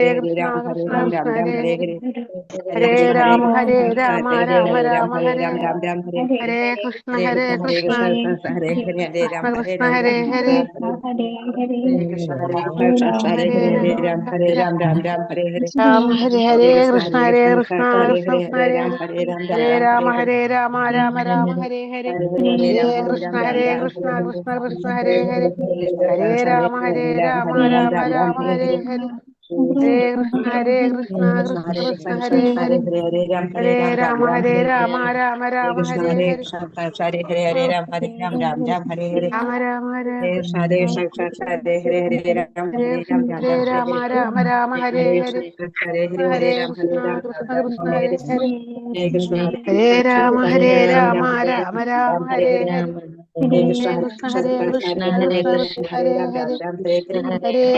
Hare Ram, Hare Ram, Ram Ram, Hare Hare, Hare Krishna, Hare Krishna, Hare Ram, Hare Ram, Ram Ram, Hare Hare, Hare Krishna, Hare Krishna, Hare Hare, Hare Ram, Hare Ram, Ram Ram, Hare Hare Krishna, Hare Krishna, Hare Hare, Hare Ram, Hare Ram, Ram Ram, Hare Hare, Hare Krishna, Hare Krishna, Hare Hare, Hare Ram, Hare Ram, Ram Ram, Hare Hare, Hare Hare, Hare Ram, Hare Ram, Ram Ram, Hare Hare, Krishna, Hare Krishna, Hare Ram, Hare Ram, Ram Ram, Hare Hare, Hare Krishna, Hare Hare Krishna, Krishna, Hare Krishna Krishna, Krishna, Krishna Hare Hare Hare, Hare Ram, Hare Ram, Ram Ram, Hare Hare, Hare Krishna, Hare Hare. Krishna, Krishna Hare Hare, Hare Ram, Hare Ram, Ram Ram, Hare Hare, Rama Rama Hare Hare Krishna, Hare Krishna, Krishna Hare Hare, Hare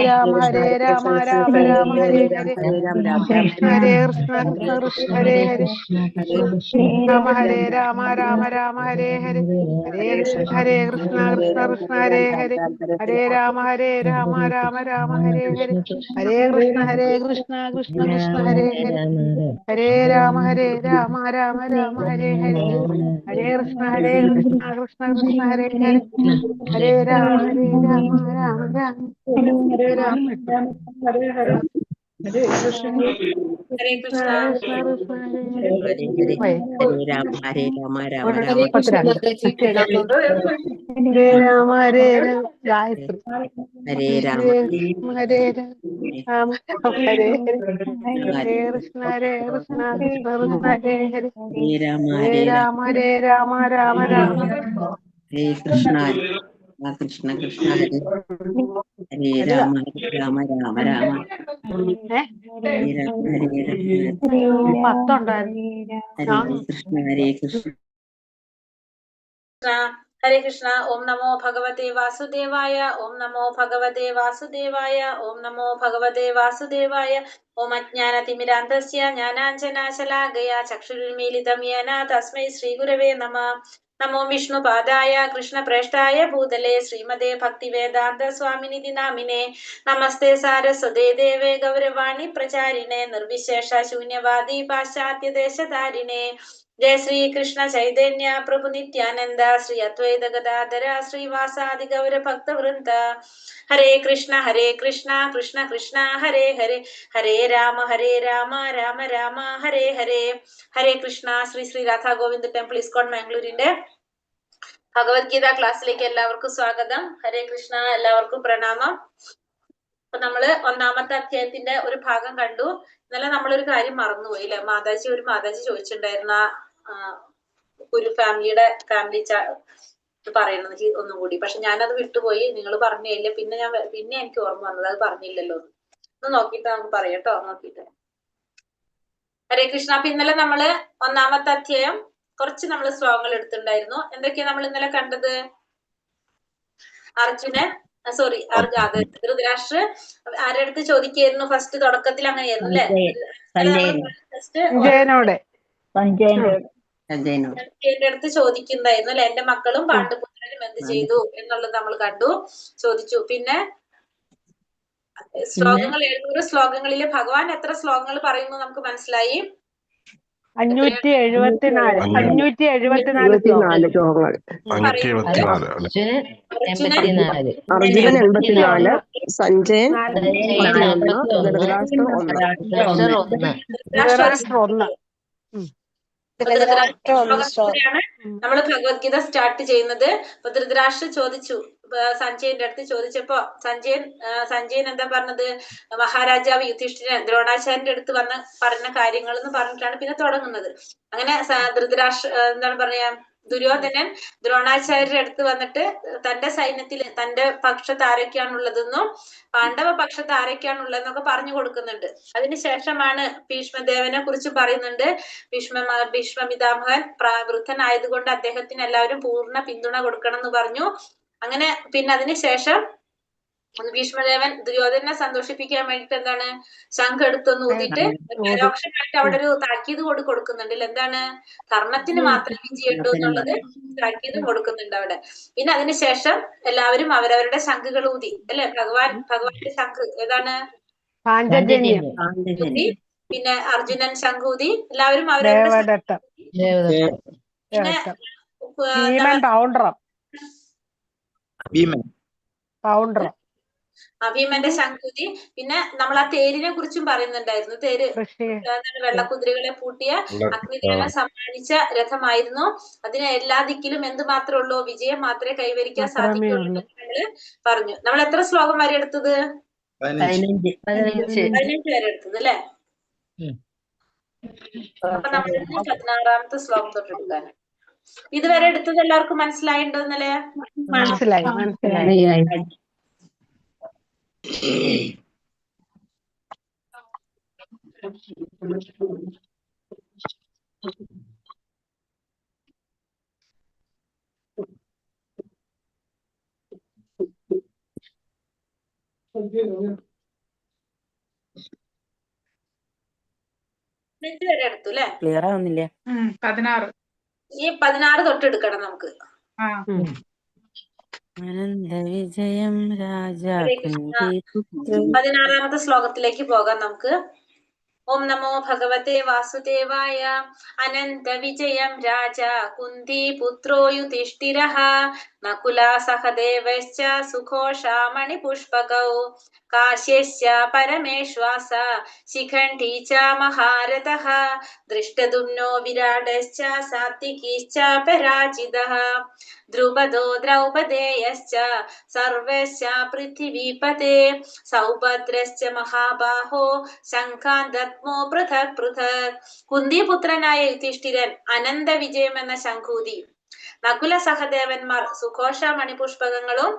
Ram, Hare Hare Ram, Ram Ram, Hare Hare Rama Hare, Rama Rama Hare Hare Hare Krishna, Krishna Hare Hare, Hare Hare Ram, Hare Krishna Ram, Ram Krishna Ram, Krishna Hare Hare Hare, Hare Hare Krishna, Hare Hare Krishna, Rama Krishna Hare Hare Ram, Ram Rama Hare Rama Ram, Rama Hare Hare Hare, Hare Hare Krishna, Hare Hare Krishna Krishna, Hare Krishna Krishna Hare Krishna Krishna, Krishna Hare Hare Ram, Ram Hare Ram, Hare Hare, Hare Hare Rama Krishna, Hare Hare Krishna, Rama Krishna Rama Hare Rama Hare, Hare Hare Ram, Hare Hare Ram, Ram Hare Ram, Krishna Hare Hare Hare, Krishna Krishna Krishna Hare Hare Hare Krishna, Hare Rama Hare Rama Rama Rama Hare Hare Hare Krishna Hare Krishna Krishna Krishna Hare Hare Hare Rama Rama Rama Hare Hare Hare Krishna Krishna Krishna Hare Hare Hare Rama Rama Rama Hare Hare Hare Krishna Krishna Krishna Hare Hare Hare Rama Rama Rama Rama Hare Krishna, Hare Krishna. Krishna Krishna Hare Hare Hare Hare, Hare Rama, Hare Rama, Rama Hare Rama, Krishna. പത്തിരണ്ട് കേൾക്കുന്നുണ്ടോ? Hare Rama Hare Rama Gayathri Hare ഹരേ Rama, Krishna Hare Rama Rama Hare ഹരേ ഹരേ കൃഷ്ണ കൃഷ്ണ കൃഷ്ണ ഹരേ ഹരേ Hare Rama, ഹരേ Hare Rama, Rama Hare Rama Rama Rama Hare Krishna, Hare Krishna, Krishna Hare Hare വലുതാ Rama, Hare Rama, Rama Rama, Hare Rama, Hare Rama, അയ്യോ 10 ഉണ്ടായിരുന്നു Hare Krishna, Hare Krishna. Hare Krishna. Om Namo Bhagavate Vasudevaya. Om Namo Bhagavate Vasudevaya. Om Namo Bhagavate Vasudevaya. Om Ajnanatimidandasya Jnananjanashalakaya Chakshurunmilitam Yena Tasmai Shri Gurave Namah. Namo Vishnu Padaya Krishna Preshtaya Bhutale Srimade Bhaktivedanta Swaminiti Namine. Namaste Saraswate Deve Gauravani Pracharine Nirvishesha Shunyavadi Paschatya Deshatarine. जय श्री कृष्ण चैतन्य प्रभु नित्यानंद श्री अद्वैत गदाधर श्रीवासादि गौर भक्त वृंद हरे Krishna Krishna Krishna Hare Hare Hare Ram Ram Ram Hare Hare Hare Krishna Shri Shri Radha Govind temple ISKCON മാംഗ്ലൂരിന്റെ Bhagavad Gita ക്ലാസ്സിലേക്ക് എല്ലാവർക്കും സ്വാഗതം. ഹരേ കൃഷ്ണ, എല്ലാവർക്കും പ്രണാമം. അപ്പൊ നമ്മള് ഒന്നാമത്തെ അധ്യായത്തിന്റെ ഒരു ഭാഗം കണ്ടു. ഇന്നലെ നമ്മളൊരു കാര്യം മറന്നുപോയി അല്ലെ? മാതാജി ചോദിച്ചിട്ടുണ്ടായിരുന്ന ഒരു ഫാമിലി പറയുന്നത് ഒന്നും കൂടി. പക്ഷെ ഞാനത് വിട്ടുപോയി, നിങ്ങൾ പറഞ്ഞില്ല. പിന്നെ എനിക്ക് ഓർമ്മ വന്നത് അത് പറഞ്ഞില്ലല്ലോ. ഒന്ന് നോക്കിയിട്ട് നമുക്ക് പറയാട്ടോ. നോക്കിയിട്ട് ഹരേ കൃഷ്ണ. അപ്പൊ ഇന്നലെ നമ്മള് ഒന്നാമത്തെ അധ്യായം കുറച്ച് നമ്മൾ ശ്ലോകങ്ങൾ എടുത്തിട്ടുണ്ടായിരുന്നു. എന്തൊക്കെയാ നമ്മൾ ഇന്നലെ കണ്ടത്? ധൃതരാഷ്ട്ര ആരുടെ അടുത്ത് ചോദിക്കായിരുന്നു? ഫസ്റ്റ് തുടക്കത്തിൽ അങ്ങനെയായിരുന്നു അല്ലെ? സഞ്ജയന്റെ അടുത്ത് ചോദിക്കുന്നുണ്ടായിരുന്നു അല്ലെ, എന്റെ മക്കളും പാണ്ഡുപുത്രനും എന്ത് ചെയ്തു എന്നുള്ളത് നമ്മൾ കണ്ടു, ചോദിച്ചു. പിന്നെ ശ്ലോകങ്ങൾ 700 ശ്ലോകങ്ങളില് ഭഗവാൻ എത്ര ശ്ലോകങ്ങൾ പറയുന്നു നമുക്ക് മനസ്സിലായി. 574 ശ്ലോകങ്ങൾ. അർജുനൻ 84, സഞ്ജയൻ 31, ധൃതരാഷ്ട്രർ 1. നമ്മൾ ഭഗവത്ഗീത സ്റ്റാർട്ട് ചെയ്യുന്നത്. അപ്പൊ ധൃതരാഷ്ട്രർ ചോദിച്ചു, സഞ്ജയന്റെ അടുത്ത് ചോദിച്ചപ്പോ സഞ്ജയൻ എന്താ പറഞ്ഞത്? മഹാരാജാവ് യുധിഷ്ഠിരൻ ദ്രോണാചാര്യന്റെ അടുത്ത് പറഞ്ഞ കാര്യങ്ങൾ എന്ന് പറഞ്ഞിട്ടാണ് പിന്നെ തുടങ്ങുന്നത്. അങ്ങനെ എന്താണ് പറയാ, ദുര്യോധനൻ ദ്രോണാചാര്യരുടെ അടുത്ത് വന്നിട്ട് തന്റെ സൈന്യത്തിൽ തന്റെ പക്ഷത്ത് ആരൊക്കെയാണുള്ളതെന്നും പാണ്ഡവ പക്ഷത്ത് ആരൊക്കെയാണുള്ളതെന്നൊക്കെ പറഞ്ഞു കൊടുക്കുന്നുണ്ട്. അതിനുശേഷമാണ് ഭീഷ്മദേവനെ കുറിച്ച് പറയുന്നുണ്ട്. ഭീഷ്മപിതാമഹൻ വൃദ്ധനായതുകൊണ്ട് അദ്ദേഹത്തിന് എല്ലാവരും പൂർണ്ണ പിന്തുണ കൊടുക്കണം എന്ന് പറഞ്ഞു. അങ്ങനെ പിന്നെ അതിനുശേഷം ഭീഷ്മദേവൻ ദുര്യോധനെ സന്തോഷിപ്പിക്കാൻ വേണ്ടിട്ട് എന്താണ്, ശംഖ് എടുത്തൊന്ന് ഊതിയിട്ട് പരോക്ഷമായിട്ട് അവിടെ ഒരു താക്കീത് കൊടുക്കുന്നുണ്ട്. എന്താണ്, ധർമ്മത്തിന് മാത്രം വിജയുണ്ടോ എന്നുള്ളത് താക്കീതും കൊടുക്കുന്നുണ്ട് അവിടെ. പിന്നെ അതിനുശേഷം എല്ലാവരും അവരവരുടെ ശംഖുകൾ ഊതി അല്ലെ. ഭഗവാന്റെ ശംഖ് ഏതാണ്? പാഞ്ചജന്യം, ശംഖൂതി. പിന്നെ അർജുനൻ ശംഖൂതി. എല്ലാവരും അവരവരുടെ ദേവദത്തം, പിന്നെ ഭീമൻ പൗണ്ട്രം, പൗണ്ട്രം, ഭീമന്റെ ശംഖൂതി. പിന്നെ നമ്മൾ ആ തേരിനെ കുറിച്ചും പറയുന്നുണ്ടായിരുന്നു. തേര് വെള്ളക്കുതിരകളെ പൂട്ടിയ അഗ്നിദേവൻ സമ്മാനിച്ച രഥമായിരുന്നു. അതിന് എല്ലാ ദിക്കിലും എന്ത് മാത്രമേ ഉള്ളൂ? വിജയം മാത്രമേ കൈവരിക്കാൻ സാധിക്കുള്ളൂ എന്ന് നമ്മള് പറഞ്ഞു. നമ്മൾ എത്ര ശ്ലോകം വരെ എടുത്തത്? 15 വരെ എടുത്തത് അല്ലെ? അപ്പൊ നമ്മൾ 16ാമത്തെ ശ്ലോകം തൊട്ട് എടുക്കാൻ. ഇതുവരെ എടുത്തത് എല്ലാവർക്കും മനസ്സിലായിണ്ടോ? ഇന്നലെ മനസ്സിലായി. വരെ എടുത്തു അല്ലെ? ക്ലിയർ ആവുന്നില്ല. 16. ഈ 16 തൊട്ട് എടുക്കണം നമുക്ക്. വിജയം രാജാ 16ാമത്തെ ശ്ലോകത്തിലേക്ക് പോകാം നമുക്ക്. ഓം നമോ ഭഗവതേ വാസുദേവായ. അനന്ത വിജയം രാജ കുന്തി പുത്രോ യുധിഷ്ഠിരഃ നകുലാ സഹദേവശ്ച സുഘോഷാമണി പുഷ്പകൗ കാശ്യശ്ച പരമേശ്വാസ ശിഖണ്ഡീ ച മഹാരഥഃ ദൃഷ്ടദുമ്നോ വിരാടശ്ച സാത്വികീശ്ച പരാജിതഃ ദ്രുപദോ ദ്രൗപദേയശ്ച സർവശ്ച പൃഥിവീപതേ സൗഭദ്രശ്ച മഹാബാഹോ ശംഖാന്തത്മോ പൃഥക് പൃഥക്. കുന്തിപുത്രനായ യുധിഷ്ഠിരൻ അനന്ത വിജയം എന്ന ശംഖൂതി, നകുല സഹദേവന്മാർ സുഘോഷ മണിപുഷ്പകങ്ങളും,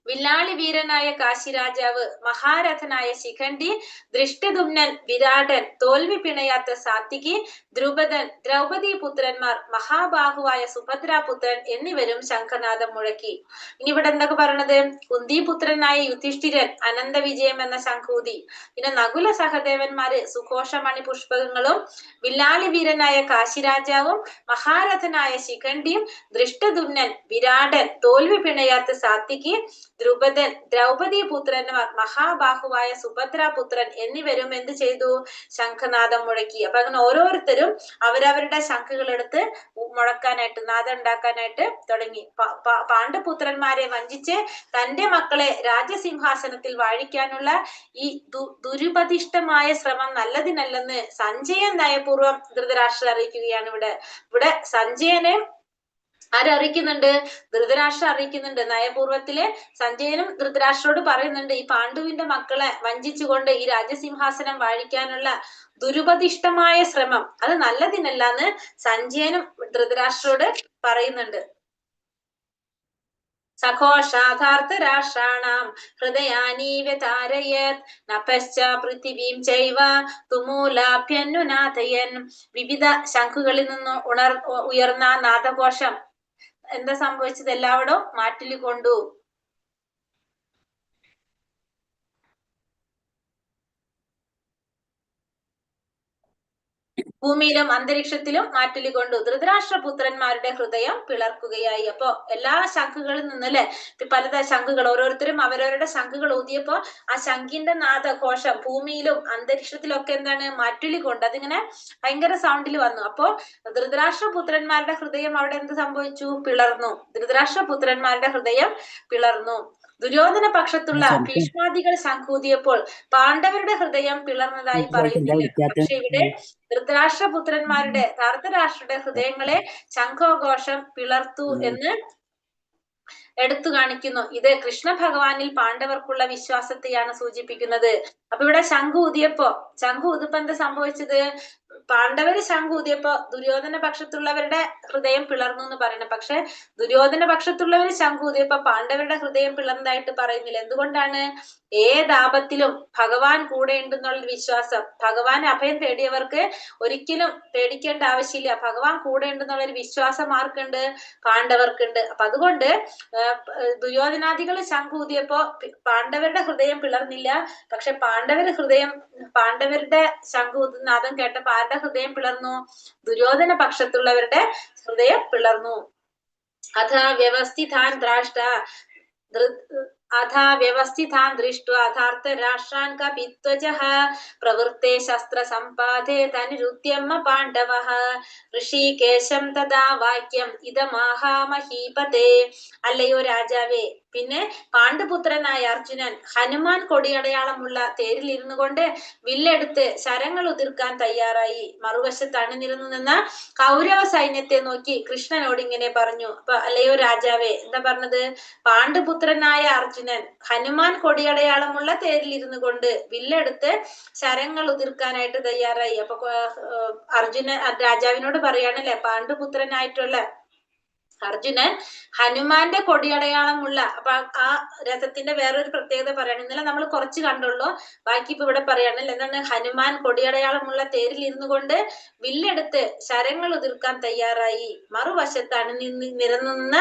വില്ലാളി വീരനായ കാശിരാജാവ് മഹാരഥനായ ശിഖണ്ഡി, ദൃഷ്ടദുമ്നൻ വിരാടൻ, തോൽവി പിണയാത്ത സാത്വികി, ദ്രുപദൻ, ദ്രൗപദി പുത്രന്മാർ, മഹാബാഹുവായ സുഭദ്രാപുത്രൻ എന്നിവരും ശംഖനാദം മുഴക്കി. ഇനി ഇവിടെ എന്തൊക്കെ പറയണത്? കുന്തിപുത്രനായ യുധിഷ്ഠിരൻ അനന്ത വിജയം എന്ന ശംഖൂതി, പിന്നെ നകുല സഹദേവന്മാര് സുഘോഷ മണിപുഷ്പകങ്ങളും, വില്ലാളി വീരനായ കാശിരാജാവും മഹാരഥനായ ശിഖണ്ഡിയും, ദൃഷ്ടദുമ്നൻ വിരാടൻ, തോൽവി പിണയാത്ത സാത്വികി, ദ്രുപദൻ, ദ്രൗപദി പുത്രന്മാർ, മഹാബാഹുവായ സുഭദ്രാപുത്രൻ എന്നിവരും എന്ത് ചെയ്തു? ശംഖനാദം മുഴക്കി. അപ്പൊ അങ്ങനെ ഓരോരുത്തരും അവരവരുടെ ശംഖുകൾ എടുത്ത് മുഴക്കാനായിട്ട്, നാദം ഉണ്ടാക്കാനായിട്ട് തുടങ്ങി. പാണ്ഡുപുത്രന്മാരെ വഞ്ചിച്ച് തന്റെ മക്കളെ രാജസിംഹാസനത്തിൽ വാഴിക്കാനുള്ള ഈ ദുരുപദിഷ്ടമായ ശ്രമം നല്ലതിനല്ലെന്ന് സഞ്ജയൻ നയപൂർവ്വം ധൃതരാഷ്ട്രർ അറിയിക്കുകയാണ്. ഇവിടെ സഞ്ജയനെ ആരറിയിക്കുന്നുണ്ട്? ധൃതരാഷ്ട്രം അറിയിക്കുന്നുണ്ട്. നയപൂർവ്വത്തില് സഞ്ജയനും ധൃതരാഷ്ട്രോട് പറയുന്നുണ്ട്, ഈ പാണ്ഡുവിന്റെ മക്കളെ വഞ്ചിച്ചുകൊണ്ട് ഈ രാജസിംഹാസനം വാഴിക്കാനുള്ള ദുരുപദിഷ്ടമായ ശ്രമം അത് നല്ലതിനല്ലാന്ന് സഞ്ജയനും ധൃതരാഷ്ട്രോട് പറയുന്നുണ്ട്. സഘോഷാധാർത്തരാഷ്ട്രാണാം ഹൃദയാനി വ്യതാരയത് നഭശ്ച പൃഥിവീം ചൈവ തുമൂലാഭ്യനുനാഥയൻ. വിവിധ ശംഖുകളിൽ നിന്ന് ഉയർന്ന നാദഘോഷം എന്താ സംഭവിച്ചത്? എല്ലാവരും മാറ്റിലിക്കൊണ്ടു. ഭൂമിയിലും അന്തരീക്ഷത്തിലും മാറ്റിലിക്കൊണ്ടു. ധൃതരാഷ്ട്രപുത്രന്മാരുടെ ഹൃദയം പിളർക്കുകയായി. അപ്പൊ എല്ലാ ശംഖുകളിൽ നിന്നല്ലേ പലത ശംഖുകൾ ഓരോരുത്തരും അവരവരുടെ ശംഖുകൾ ഊതിയപ്പോ ആ ശംഖിന്റെ നാദഘോഷം ഭൂമിയിലും അന്തരീക്ഷത്തിലും ഒക്കെ എന്താണ്? മാറ്റിലിക്കൊണ്ട് അതിങ്ങനെ ഭയങ്കര സൗണ്ടിൽ വന്നു. അപ്പോ ധൃതരാഷ്ട്രപുത്രന്മാരുടെ ഹൃദയം അവിടെ എന്ത് സംഭവിച്ചു? പിളർന്നു. ധൃതരാഷ്ട്രപുത്രന്മാരുടെ ഹൃദയം പിളർന്നു. ദുര്യോധന പക്ഷത്തുള്ള ഭീഷ്മാദികൾ ശംഖൂതിയപ്പോൾ പാണ്ഡവരുടെ ഹൃദയം പിളർന്നതായി പറയുന്നില്ല. പക്ഷെ ഇവിടെ ധൃതരാഷ്ട്രപുത്രന്മാരുടെ, ധാർത്തരാഷ്ട്രയുടെ ഹൃദയങ്ങളെ ശംഖോഘോഷം പിളർത്തു എന്ന് എടുത്തു കാണിക്കുന്നു. ഇത് കൃഷ്ണ ഭഗവാനിൽ പാണ്ഡവർക്കുള്ള വിശ്വാസത്തെയാണ് സൂചിപ്പിക്കുന്നത്. അപ്പൊ ഇവിടെ ശംഖ് ഊതിയപ്പോ എന്താ സംഭവിച്ചത്? പാണ്ഡവര് ശംഖ് ഊതിയപ്പോ ദുര്യോധന പക്ഷത്തുള്ളവരുടെ ഹൃദയം പിളർന്നു എന്ന് പറയണം. പക്ഷെ ദുര്യോധന പക്ഷത്തുള്ളവര് ശംഖ് ഊതിയപ്പോ പാണ്ഡവരുടെ ഹൃദയം പിളർന്നതായിട്ട് പറയുന്നില്ല. എന്തുകൊണ്ടാണ്? ഏതാപത്തിലും ഭഗവാൻ കൂടെ ഉണ്ടെന്നുള്ള വിശ്വാസം. ഭഗവാൻ അഭയം തേടിയവർക്ക് ഒരിക്കലും പേടിക്കേണ്ട ആവശ്യമില്ല. ഭഗവാൻ കൂടെ ഉണ്ടെന്നുള്ള ഒരു വിശ്വാസം ആർക്കുണ്ട്? പാണ്ഡവർക്കുണ്ട്. അപ്പൊ അതുകൊണ്ട് ദുര്യോധനാദികൾ ശംഖൂതിയപ്പോ പാണ്ഡവരുടെ ഹൃദയം പിളർന്നില്ല. പക്ഷെ പാണ്ഡവരുടെ ശംഖൂനാദം കേട്ടപ്പോ ആരുടെ ഹൃദയം പിളർന്നു? ദുര്യോധന പക്ഷത്തുള്ളവരുടെ ഹൃദയം പിളർന്നു. അഥ വ്യവസ്ഥിതാൻ ദ്രാഷ്ട अथा व्यवस्थितान् दृष्ट्वा धार्तराष्ट्रान् कपित्वजः प्रवृत्ते शस्त्रसम्पादे तनिरुद्यम्य पाण्डवः ഋഷികേശം തഥാ വാക്യം ഇതമാഹാമഹീപതേ. അല്ലയോ രാജാവേ, പിന്നെ പാണ്ഡുപുത്രനായ അർജുനൻ ഹനുമാൻ കൊടിയടയാളമുള്ള തേരിൽ ഇരുന്നു കൊണ്ട് വില്ലെടുത്ത് ശരങ്ങൾ ഉതിർക്കാൻ തയ്യാറായി. മറുവശത്ത് അണിനിരന്നു നിന്ന കൗരവ സൈന്യത്തെ നോക്കി കൃഷ്ണനോട് ഇങ്ങനെ പറഞ്ഞു. അപ്പൊ അല്ലയോ രാജാവേ, എന്താ പറഞ്ഞത്? പാണ്ഡുപുത്രനായ അർജുനൻ ഹനുമാൻ കൊടിയടയാളമുള്ള തേരിൽ ഇരുന്നു കൊണ്ട് വില്ലെടുത്ത് ശരങ്ങൾ ഉതിർക്കാനായിട്ട് തയ്യാറായി. അപ്പൊ അർജുനൻ രാജാവിനോട് പറയാണല്ലേ, പാണ്ഡുപുത്രനായിട്ടുള്ള അർജുനൻ ഹനുമാന്റെ കൊടിയടയാളമുള്ള, അപ്പൊ ആ രഥത്തിന്റെ വേറൊരു പ്രത്യേകത പറയാണ്. ഇന്നലെ നമ്മൾ കുറച്ച് കണ്ടുള്ളൂ, ബാക്കി ഇപ്പൊ ഇവിടെ പറയാണല്ലോ. എന്താണ്? ഹനുമാൻ കൊടിയടയാളമുള്ള തേരിൽ ഇരുന്നു കൊണ്ട് വില്ലെടുത്ത് ശരങ്ങൾ ഉതിർക്കാൻ തയ്യാറായി. മറുവശത്താണ് നിരന്നുനിന്ന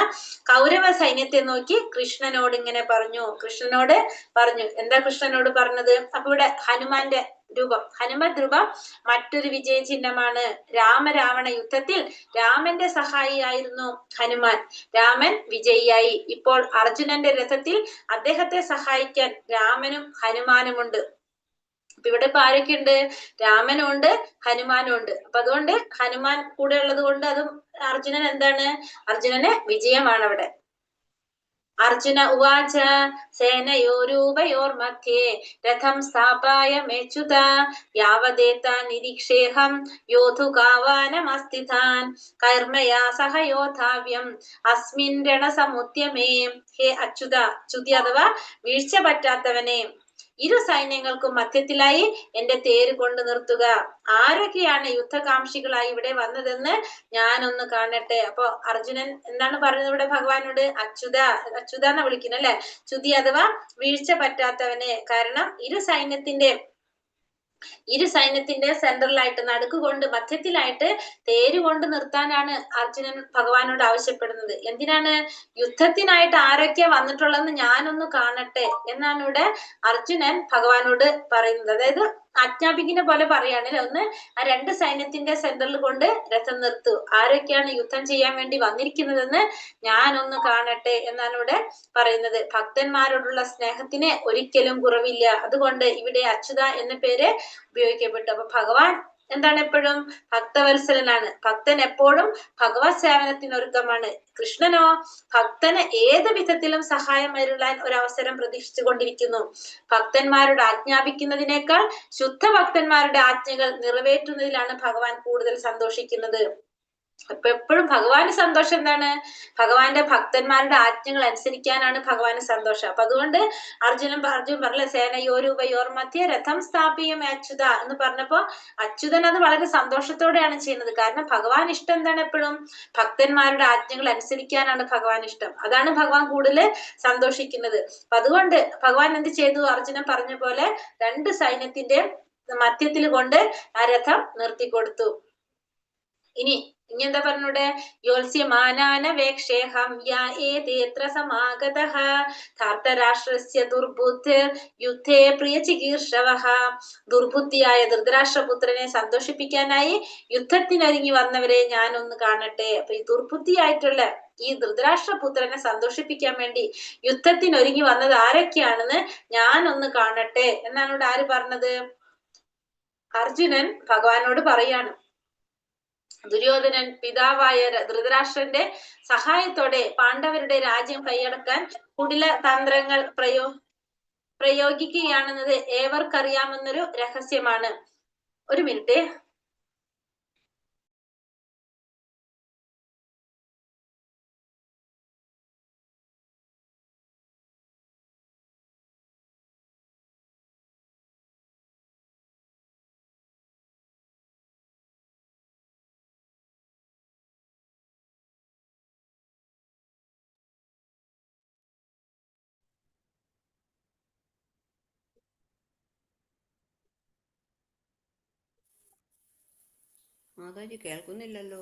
കൗരവ സൈന്യത്തെ നോക്കി കൃഷ്ണനോട് ഇങ്ങനെ പറഞ്ഞു. കൃഷ്ണനോട് പറഞ്ഞു. എന്താ കൃഷ്ണനോട് പറഞ്ഞത്? അപ്പൊ ഇവിടെ ഹനുമാന്റെ രൂപം, ഹനുമത് രൂപം മറ്റൊരു വിജയ ചിഹ്നമാണ്. രാമരാവണ യുദ്ധത്തിൽ രാമന്റെ സഹായിയായിരുന്നു ഹനുമാൻ. രാമൻ വിജയിയായി. ഇപ്പോൾ അർജുനന്റെ രഥത്തിൽ അദ്ദേഹത്തെ സഹായിക്കാൻ രാമനും ഹനുമാനുമുണ്ട്. അപ്പൊ ഇവിടെ ഇപ്പൊ ആരൊക്കെയുണ്ട്? രാമനും ഉണ്ട്, ഹനുമാനും ഉണ്ട്. അപ്പൊ അതുകൊണ്ട് ഹനുമാൻ കൂടെ ഉള്ളത് കൊണ്ട് അതും അർജുനൻ എന്താണ്? അർജുനന് വിജയമാണ് അവിടെ. അർജുന ഉവാച സേനയോരുഭയോർമധ്യേ രഥം സ്ഥാപായ മേച്യുത യാവദേതാ നിരീക്ഷേഹം യോധുകാവാനമസ്ഥിതാൻ കർമ്മയാ സഹ യോദ്ധാവ്യം അസ്മിൻ രണസമുദ്യമേ. ഹേ അച്യുത, ച്യുതി അഥവാ വീഴ്ച പറ്റാത്തവനെ, ഇരു സൈന്യങ്ങൾക്കും മധ്യത്തിലായി എന്റെ തേര് കൊണ്ട് നിർത്തുക. ആരൊക്കെയാണ് യുദ്ധകാംക്ഷികളായി ഇവിടെ വന്നതെന്ന് ഞാനൊന്ന് കാണട്ടെ. അപ്പൊ അർജുനൻ എന്താണ് പറയുന്നത് ഇവിടെ ഭഗവാനോട്? അച്യുത, അച്യുത എന്നാ വിളിക്കുന്നത് അല്ലെ. ച്യുതി അഥവാ വീഴ്ച പറ്റാത്തവനെ. കാരണം ഇരു സൈന്യത്തിന്റെ സെന്ററിലായിട്ട്, നടുക്കുകൊണ്ട് മധ്യത്തിലായിട്ട് തേര് കൊണ്ട് നിർത്താനാണ് അർജുനൻ ഭഗവാനോട് ആവശ്യപ്പെടുന്നത്. എന്തിനാണ്? യുദ്ധത്തിനായിട്ട് ആരൊക്കെയാ വന്നിട്ടുള്ളതെന്ന് ഞാനൊന്ന് കാണട്ടെ എന്നാണ് ഇവിടെ അർജുനൻ ഭഗവാനോട് പറയുന്നത്. അതായത് ആജ്ഞാപിക്കുന്ന പോലെ പറയുകയാണെങ്കിൽ ഒന്ന് ആ രണ്ട് സൈന്യത്തിന്റെ സെന്ററിൽ കൊണ്ട് രഥം നിർത്തൂ. ആരൊക്കെയാണ് യുദ്ധം ചെയ്യാൻ വേണ്ടി വന്നിരിക്കുന്നതെന്ന് ഞാനൊന്ന് കാണട്ടെ എന്നാണ് ഇവിടെ പറയുന്നത്. ഭക്തന്മാരോടുള്ള സ്നേഹത്തിന് ഒരിക്കലും കുറവില്ല. അതുകൊണ്ട് ഇവിടെ അച്യുത എന്ന പേര് ഉപയോഗിക്കപ്പെട്ടു. അപ്പൊ ഭഗവാൻ എന്താണ്? എപ്പോഴും ഭക്തവത്സലനാണ്. ഭക്തൻ എപ്പോഴും ഭഗവത് സേവനത്തിന് ഒരുക്കമാണ്. കൃഷ്ണനോ ഭക്തന് ഏത് വിധത്തിലും സഹായം അരുളാൻ ഒരവസരം പ്രതീക്ഷിച്ചു കൊണ്ടിരിക്കുന്നു. ഭക്തന്മാരോട് ആജ്ഞാപിക്കുന്നതിനേക്കാൾ ശുദ്ധ ഭക്തന്മാരുടെ ആജ്ഞകൾ നിറവേറ്റുന്നതിലാണ് ഭഗവാൻ കൂടുതൽ സന്തോഷിക്കുന്നത്. അപ്പൊ എപ്പോഴും ഭഗവാന് സന്തോഷം എന്താണ്? ഭഗവാന്റെ ഭക്തന്മാരുടെ ആജ്ഞകൾ അനുസരിക്കാനാണ് ഭഗവാന് സന്തോഷം. അപ്പൊ അതുകൊണ്ട് അർജുൻ പറഞ്ഞ സേനയോരുപയോർ മധ്യ രഥം സ്ഥാപിയും അച്യുത എന്ന് പറഞ്ഞപ്പോ അച്യുതൻ അത് വളരെ സന്തോഷത്തോടെയാണ് ചെയ്യുന്നത്. കാരണം ഭഗവാൻ ഇഷ്ടം എന്താണ്? എപ്പോഴും ഭക്തന്മാരുടെ ആജ്ഞകൾ അനുസരിക്കാനാണ് ഭഗവാൻ ഇഷ്ടം. അതാണ് ഭഗവാൻ കൂടുതൽ സന്തോഷിക്കുന്നത്. അപ്പൊ അതുകൊണ്ട് ഭഗവാൻ എന്ത് ചെയ്തു? അർജുനൻ പറഞ്ഞ പോലെ രണ്ട് സൈന്യത്തിന്റെ മധ്യത്തിൽ കൊണ്ട് ആ രഥം നിർത്തിക്കൊടുത്തു. ഇനി എന്താ പറഞ്ഞൂടെ? യോത്സ്യമാനാനവേക്ഷേഹം യാ ഏതേത്ര സമാഗതഃ ധാർത്തരാഷ്ട്രസ്യ ദുർബുദ്ധിർ യുദ്ധേ പ്രിയ ചികീർഷവഃ. ദുർബുദ്ധിയായ ധൃതരാഷ്ട്രപുത്രനെ സന്തോഷിപ്പിക്കാനായി യുദ്ധത്തിനൊരുങ്ങി വന്നവരെ ഞാനൊന്ന് കാണട്ടെ. അപ്പൊ ഈ ദുർബുദ്ധിയായിട്ടുള്ള ഈ ധൃതരാഷ്ട്രപുത്രനെ സന്തോഷിപ്പിക്കാൻ വേണ്ടി യുദ്ധത്തിനൊരുങ്ങി വന്നത് ആരൊക്കെയാണെന്ന് ഞാനൊന്ന് കാണട്ടെ എന്നാണ് ഇവിടെ ആര് പറഞ്ഞത്? അർജുനൻ ഭഗവാനോട് പറയാണ്. ദുര്യോധനൻ പിതാവായ ധൃതരാഷ്ട്രന്റെ സഹായത്തോടെ പാണ്ഡവരുടെ രാജ്യം കൈയടക്കാൻ കുടില തന്ത്രങ്ങൾ പ്രയോഗിക്കുകയാണെന്നത് ഏവർക്കറിയാമെന്നൊരു രഹസ്യമാണ്. ഒരു മിനിറ്റ്. മാതാജി കേൾക്കുന്നില്ലല്ലോ.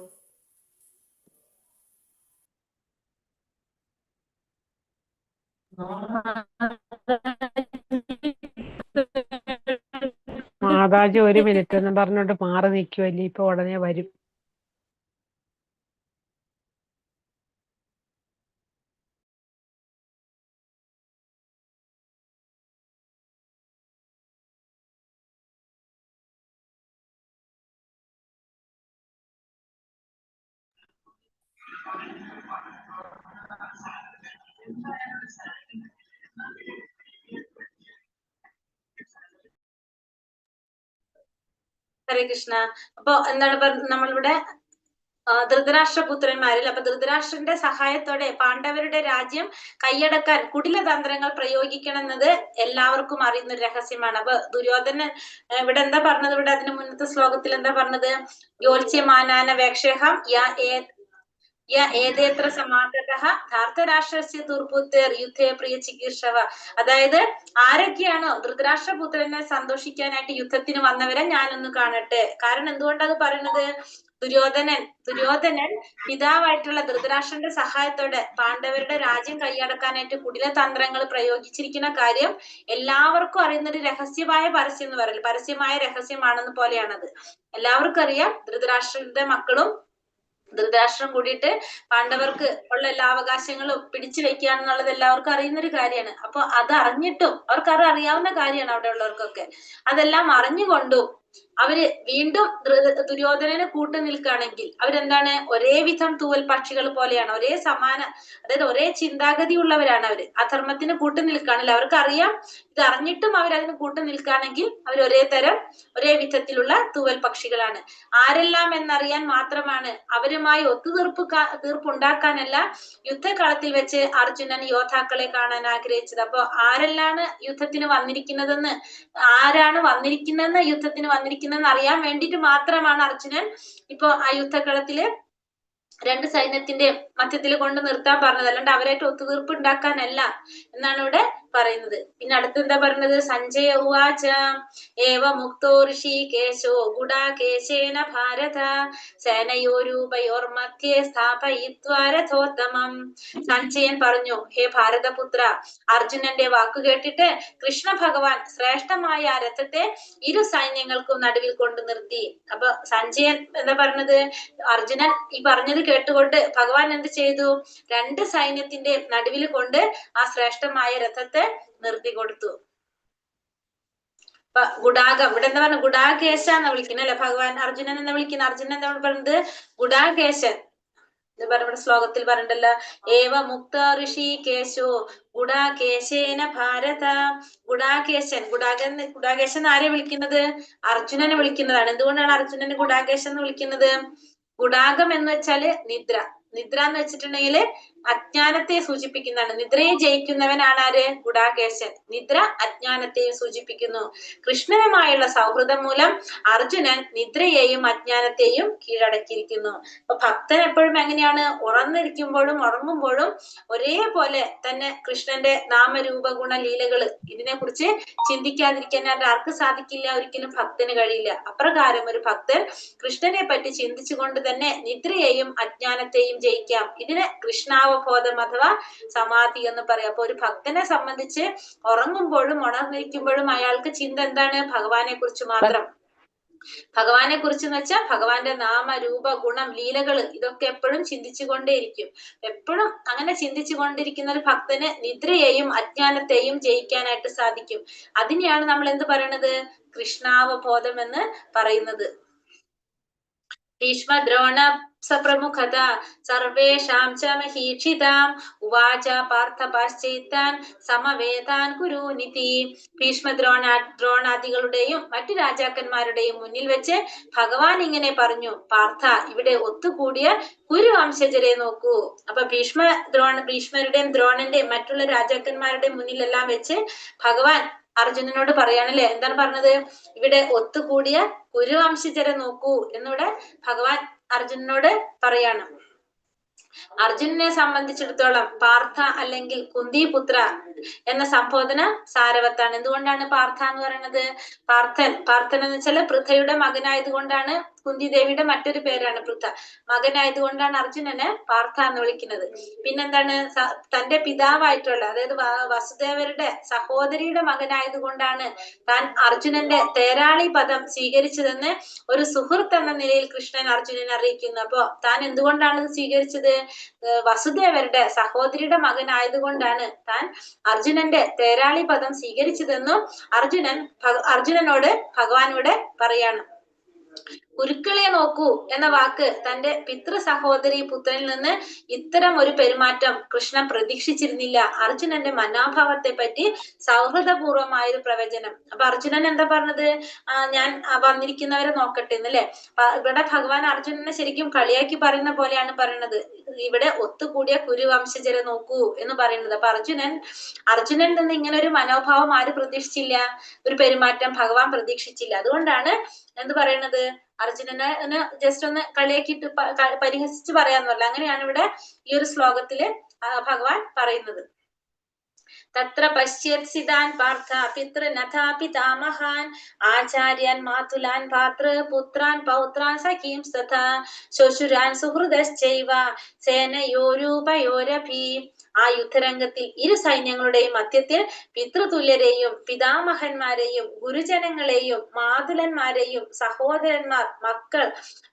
മാതാജി ഒരു മിനിറ്റ് എന്ന് പറഞ്ഞോണ്ട് മാറി നിൽക്കുമല്ലേ, ഇപ്പൊ ഉടനെ വരും. ഹരേ കൃഷ്ണ. അപ്പൊ എന്താണ് നമ്മളിവിടെ ധൃതരാഷ്ട്രപുത്രന്മാരിൽ, അപ്പൊ ധൃതരാഷ്ട്രന്റെ സഹായത്തോടെ പാണ്ഡവരുടെ രാജ്യം കൈയടക്കാൻ കുടില തന്ത്രങ്ങൾ പ്രയോഗിക്കണം എന്നത് എല്ലാവർക്കും അറിയുന്ന ഒരു രഹസ്യമാണ്. അപ്പൊ ദുര്യോധനൻ ഇവിടെ എന്താ പറഞ്ഞത്? ഇവിടെ അതിന് മുന്നത്തെ ശ്ലോകത്തിൽ എന്താ പറഞ്ഞത്? യോത്സ്യമാനാന വേക്ഷേഹം ഏതേത്ര സമാഗതഃ ധാർത്തരാഷ്ട്രസ്യ ദുർബുദ്ധേർ യുദ്ധേ പ്രിയ ചികീർഷവ. അതായത് ആരൊക്കെയാണോ ധൃതരാഷ്ട്രപുത്രനെ സന്തോഷിക്കാനായിട്ട് യുദ്ധത്തിന് വന്നവരെ ഞാനൊന്ന് കാണട്ടെ. കാരണം എന്തുകൊണ്ടത് പറയുന്നത്? ദുര്യോധനൻ പിതാവായിട്ടുള്ള ധൃതരാഷ്ട്രന്റെ സഹായത്തോടെ പാണ്ഡവരുടെ രാജ്യം കൈയടക്കാനായിട്ട് കുടില തന്ത്രങ്ങൾ പ്രയോഗിച്ചിരിക്കുന്ന കാര്യം എല്ലാവർക്കും അറിയുന്ന ഒരു രഹസ്യമായ പരസ്യം എന്ന് പറയില്ല, പരസ്യമായ രഹസ്യമാണെന്ന് പോലെയാണത്. എല്ലാവർക്കും അറിയാം ധൃതരാഷ്ട്രന്റെ മക്കളും ധൃതരാഷ്ട്രം കൂടിയിട്ട് പാണ്ഡവർക്ക് ഉള്ള എല്ലാ അവകാശങ്ങളും പിടിച്ചു വെക്കുകയാണെന്നുള്ളത് എല്ലാവർക്കും അറിയുന്ന ഒരു കാര്യമാണ്. അപ്പൊ അത് അറിഞ്ഞിട്ടും അവർക്ക് അറിയാവുന്ന കാര്യമാണ് അവിടെ ഉള്ളവർക്കൊക്കെ. അതെല്ലാം അറിഞ്ഞുകൊണ്ടും അവര് വീണ്ടും ദുര്യോധനന് കൂട്ടു നിൽക്കുകയാണെങ്കിൽ അവരെന്താണ്? ഒരേ വിധം തൂവൽ പക്ഷികൾ പോലെയാണ്, ഒരേ അതായത് ഒരേ ചിന്താഗതി ഉള്ളവരാണ് അവര്. അധർമ്മത്തിന് കൂട്ടു നിൽക്കുകയാണല്ലോ. അവർക്ക് അറിയാം, ഇത് അറിഞ്ഞിട്ടും അവരതിന് കൂട്ടു നിൽക്കുകയാണെങ്കിൽ അവർ ഒരേ വിധത്തിലുള്ള തൂവൽ പക്ഷികളാണ്. ആരെല്ലാം എന്നറിയാൻ മാത്രമാണ്, അവരുമായി തീർപ്പുണ്ടാക്കാനല്ല യുദ്ധകളത്തിൽ വെച്ച് അർജുനൻ യോദ്ധാക്കളെ കാണാൻ ആഗ്രഹിച്ചത്. അപ്പൊ ആരെല്ലാണ് യുദ്ധത്തിന് വന്നിരിക്കുന്നതെന്ന്, ആരാണ് വന്നിരിക്കുന്നതെന്ന് യുദ്ധത്തിന് വന്നിരിക്കുന്നതെന്ന് അറിയാൻ വേണ്ടിയിട്ട് മാത്രമാണ് അർജുനൻ ഇപ്പൊ ആ യുദ്ധകളത്തില് രണ്ട് സൈന്യത്തിന്റെ മധ്യത്തിൽ കൊണ്ട് നിർത്താൻ പറഞ്ഞത്, അല്ലാണ്ട് അവരായിട്ട് ഒത്തുതീർപ്പ് ഉണ്ടാക്കാനല്ല എന്നാണ് ഇവിടെ പറയുന്നത്. പിന്നെ അടുത്തെന്താ പറയുന്നത്? സഞ്ജയ ഉവാച ഏവ മുക്തോ ഋഷികേശോ ഗുഡാകേശേന ഭാരത സേനയോരൂപയോർ മധ്യേ സ്ഥാപയിത്വാ രഥോത്തമം. സഞ്ജയൻ പറഞ്ഞു, ഹേ ഭാരതപുത്ര, അർജുനന്റെ വാക്കു കേട്ടിട്ട് കൃഷ്ണ ഭഗവാൻ ശ്രേഷ്ഠമായ ആ രഥത്തെ ഇരു സൈന്യങ്ങൾക്കും നടുവിൽ കൊണ്ട് നിർത്തി. അപ്പൊ സഞ്ജയൻ എന്താ പറഞ്ഞത്? അർജുനൻ ഈ പറഞ്ഞത് കേട്ടുകൊണ്ട് ഭഗവാൻ എന്ത് ചെയ്തു? രണ്ട് സൈന്യത്തിന്റെ നടുവിൽ കൊണ്ട് ആ ശ്രേഷ്ഠമായ രഥത്തെ നിർത്തി കൊടുത്തു. ഗുഡാകം, ഇവിടെ എന്താ പറഞ്ഞ? ഗുഡാകേശ എന്ന് വിളിക്കുന്നത് അല്ലെ ഭഗവാൻ അർജുനൻ എന്ന് വിളിക്കുന്നത്. അർജുനൻ എന്താ പറയുന്നത്? ഗുഡാകേശൻ. ഇവിടെ ശ്ലോകത്തിൽ പറഞ്ഞിട്ടല്ലോ, ഏവ മുക്ത ഋഷികേശോ ഗുഡാകേശേന ഭാരത. ഗുഡാകേശൻ ആരെ വിളിക്കുന്നത്? അർജുനനെ വിളിക്കുന്നതാണ്. എന്തുകൊണ്ടാണ് അർജുനന് ഗുഡാകേശൻ എന്ന് വിളിക്കുന്നത്? ഗുഡാകം എന്ന് വെച്ചാല് നിദ്ര. നിദ്ര എന്ന് വെച്ചിട്ടുണ്ടെങ്കിൽ അജ്ഞാനത്തെ സൂചിപ്പിക്കുന്നതാണ്. നിദ്രയെ ജയിക്കുന്നവനാണ് ആര്? ഗുഡാകേശൻ. നിദ്ര അജ്ഞാനത്തെയും സൂചിപ്പിക്കുന്നു. കൃഷ്ണനുമായുള്ള സൗഹൃദം മൂലം അർജുനൻ നിദ്രയെയും അജ്ഞാനത്തെയും കീഴടക്കിയിരിക്കുന്നു. അപ്പൊ ഭക്തൻ എപ്പോഴും എങ്ങനെയാണ്? ഉണർന്നിരിക്കുമ്പോഴും ഉറങ്ങുമ്പോഴും ഒരേപോലെ തന്നെ കൃഷ്ണന്റെ നാമരൂപ ഗുണ ലീലകള് ഇതിനെ കുറിച്ച് ചിന്തിക്കാതിരിക്കാൻ ആർക്ക് സാധിക്കില്ല? ഒരിക്കലും ഭക്തന് കഴിയില്ല. അപ്രകാരം ഒരു ഭക്തൻ കൃഷ്ണനെ പറ്റി ചിന്തിച്ചുകൊണ്ട് തന്നെ നിദ്രയെയും അജ്ഞാനത്തെയും ജയിക്കാം. ഇതിന് കൃഷ്ണാവബോധം അഥവാ സമാധി എന്ന് പറയാം. അപ്പൊ ഒരു ഭക്തനെ സംബന്ധിച്ച് ഉറങ്ങുമ്പോഴും ഉണർന്നിരിക്കുമ്പോഴും അയാൾക്ക് ചിന്ത എന്താണ്? ഭഗവാനെ കുറിച്ച് മാത്രം. ഭഗവാനെ കുറിച്ച് എന്ന് വെച്ചാൽ ഭഗവാന്റെ നാമ രൂപ ഗുണം ലീലകള് ഇതൊക്കെ എപ്പോഴും ചിന്തിച്ചുകൊണ്ടേയിരിക്കും. എപ്പോഴും അങ്ങനെ ചിന്തിച്ചു കൊണ്ടിരിക്കുന്ന ഒരു ഭക്തന് നിദ്രയെയും അജ്ഞാനത്തെയും ജയിക്കാനായിട്ട് സാധിക്കും. അതിനെയാണ് നമ്മൾ എന്ത് പറയണത്? കൃഷ്ണാവബോധം എന്ന് പറയുന്നത്. ഭീഷ്മ ദ്രോണ സപ്രമുഖത സർവേഷാം ച മഹീക്ഷിതാം ഉവാച പാർത്ഥ പാശ്ചൈത്താൻ സമവേതാൻ കുരൂനിതി. ഭീഷ്മ ദ്രോണാദികളുടെയും മറ്റു രാജാക്കന്മാരുടെയും മുന്നിൽ വെച്ച് ഭഗവാൻ ഇങ്ങനെ പറഞ്ഞു, പാർത്ഥ, ഇവിടെ ഒത്തുകൂടിയ കുരു വംശജരെ നോക്കൂ. അപ്പൊ ഭീഷ്മരുടെയും ദ്രോണന്റെയും മറ്റുള്ള രാജാക്കന്മാരുടെയും മുന്നിലെല്ലാം വെച്ച് ഭഗവാൻ അർജുനനോട് പറയാണല്ലേ. എന്താണ് പറഞ്ഞത്? ഇവിടെ ഒത്തുകൂടിയ കുരുവംശജരെ നോക്കൂ എന്നിവിടെ ഭഗവാൻ അർജുനനോട് പറയാണ്. അർജുനനെ സംബന്ധിച്ചിടത്തോളം പാർത്ഥ അല്ലെങ്കിൽ കുന്തിപുത്ര എന്ന സംബോധന സാരവത്താണ്. എന്തുകൊണ്ടാണ് പാർത്ഥ എന്ന് പറയുന്നത്? പാർത്ഥൻ എന്ന് വെച്ചാല് പൃഥയുടെ മകനായതുകൊണ്ടാണ്. കുന്തി ദേവിയുടെ മറ്റൊരു പേരാണ് പൃഥ. മകനായതുകൊണ്ടാണ് അർജുനനെ പാർത്ഥ എന്ന് വിളിക്കുന്നത്. പിന്നെന്താണ്? തന്റെ പിതാവായിട്ടുള്ള, അതായത് വസുദേവരുടെ സഹോദരിയുടെ മകനായതുകൊണ്ടാണ് താൻ അർജുനന്റെ തേരാളി പദം സ്വീകരിച്ചതെന്ന് ഒരു സുഹൃത്ത് എന്ന നിലയിൽ കൃഷ്ണൻ അർജുനനെ അറിയിക്കുന്നു. അപ്പൊ താൻ എന്തുകൊണ്ടാണ് ഇത് സ്വീകരിച്ചത്? വസുദേവരുടെ സഹോദരിയുടെ മകനായതുകൊണ്ടാണ് താൻ അർജുനന്റെ തേരാളി പദം സ്വീകരിച്ചതെന്നും അർജുനനോട് ഭഗവാനോട് പറയാണ്. കുരുക്കളെ നോക്കൂ എന്ന വാക്ക് തന്റെ പിതൃ സഹോദരി പുത്രനിൽ നിന്ന് ഇത്തരം ഒരു പെരുമാറ്റം കൃഷ്ണൻ പ്രതീക്ഷിച്ചിരുന്നില്ല. അർജുനന്റെ മനോഭാവത്തെ പറ്റി സൗഹൃദപൂർവമായ ഒരു പ്രവചനം. അപ്പൊ അർജുനൻ എന്താ പറഞ്ഞത്? ഞാൻ വന്നിരിക്കുന്നവരെ നോക്കട്ടെ എന്നല്ലേ. ഇവിടെ ഭഗവാൻ അർജുനനെ ശരിക്കും കളിയാക്കി പറയുന്ന പോലെയാണ് പറയുന്നത്. ഇവിടെ ഒത്തുകൂടിയ കുരുവംശജരെ നോക്കൂ എന്ന് പറയുന്നത്. അപ്പൊ അർജുനൻ നിന്ന് ഇങ്ങനെ ഒരു മനോഭാവം ആര് പ്രതീക്ഷിച്ചില്ല? ഒരു പെരുമാറ്റം ഭഗവാൻ പ്രതീക്ഷിച്ചില്ല. അതുകൊണ്ടാണ് എന്ത് പറയുന്നത്? അർജുനനെ ജസ്റ്റ് ഒന്ന് കളിയാക്കിയിട്ട് പരിഹസിച്ച് പറയാന്ന് പറഞ്ഞില്ല. അങ്ങനെയാണ് ഇവിടെ ഈ ഒരു ശ്ലോകത്തില് ഭഗവാൻ പറയുന്നത്. തത്ര പശ്യത്സിതാൻ പാർത്ഥ പിതൃനഥാ പിതാമഹാൻ ആചാര്യൻ മാതുലാൻ ഭാതൃപുത്രാൻ പൗത്രാൻ സഖീംസ്തഥാ ശ്വശുരാൻ സുഹൃദശ്ചൈവ സേനയോരുപയോരഭി. ആ യുദ്ധരംഗത്തിൽ ഇരു സൈന്യങ്ങളുടെയും മധ്യത്തിൽ പിതൃതുല്യരെയും പിതാമഹന്മാരെയും ഗുരുജനങ്ങളെയും മാതുലന്മാരെയും സഹോദരന്മാർ, മക്കൾ,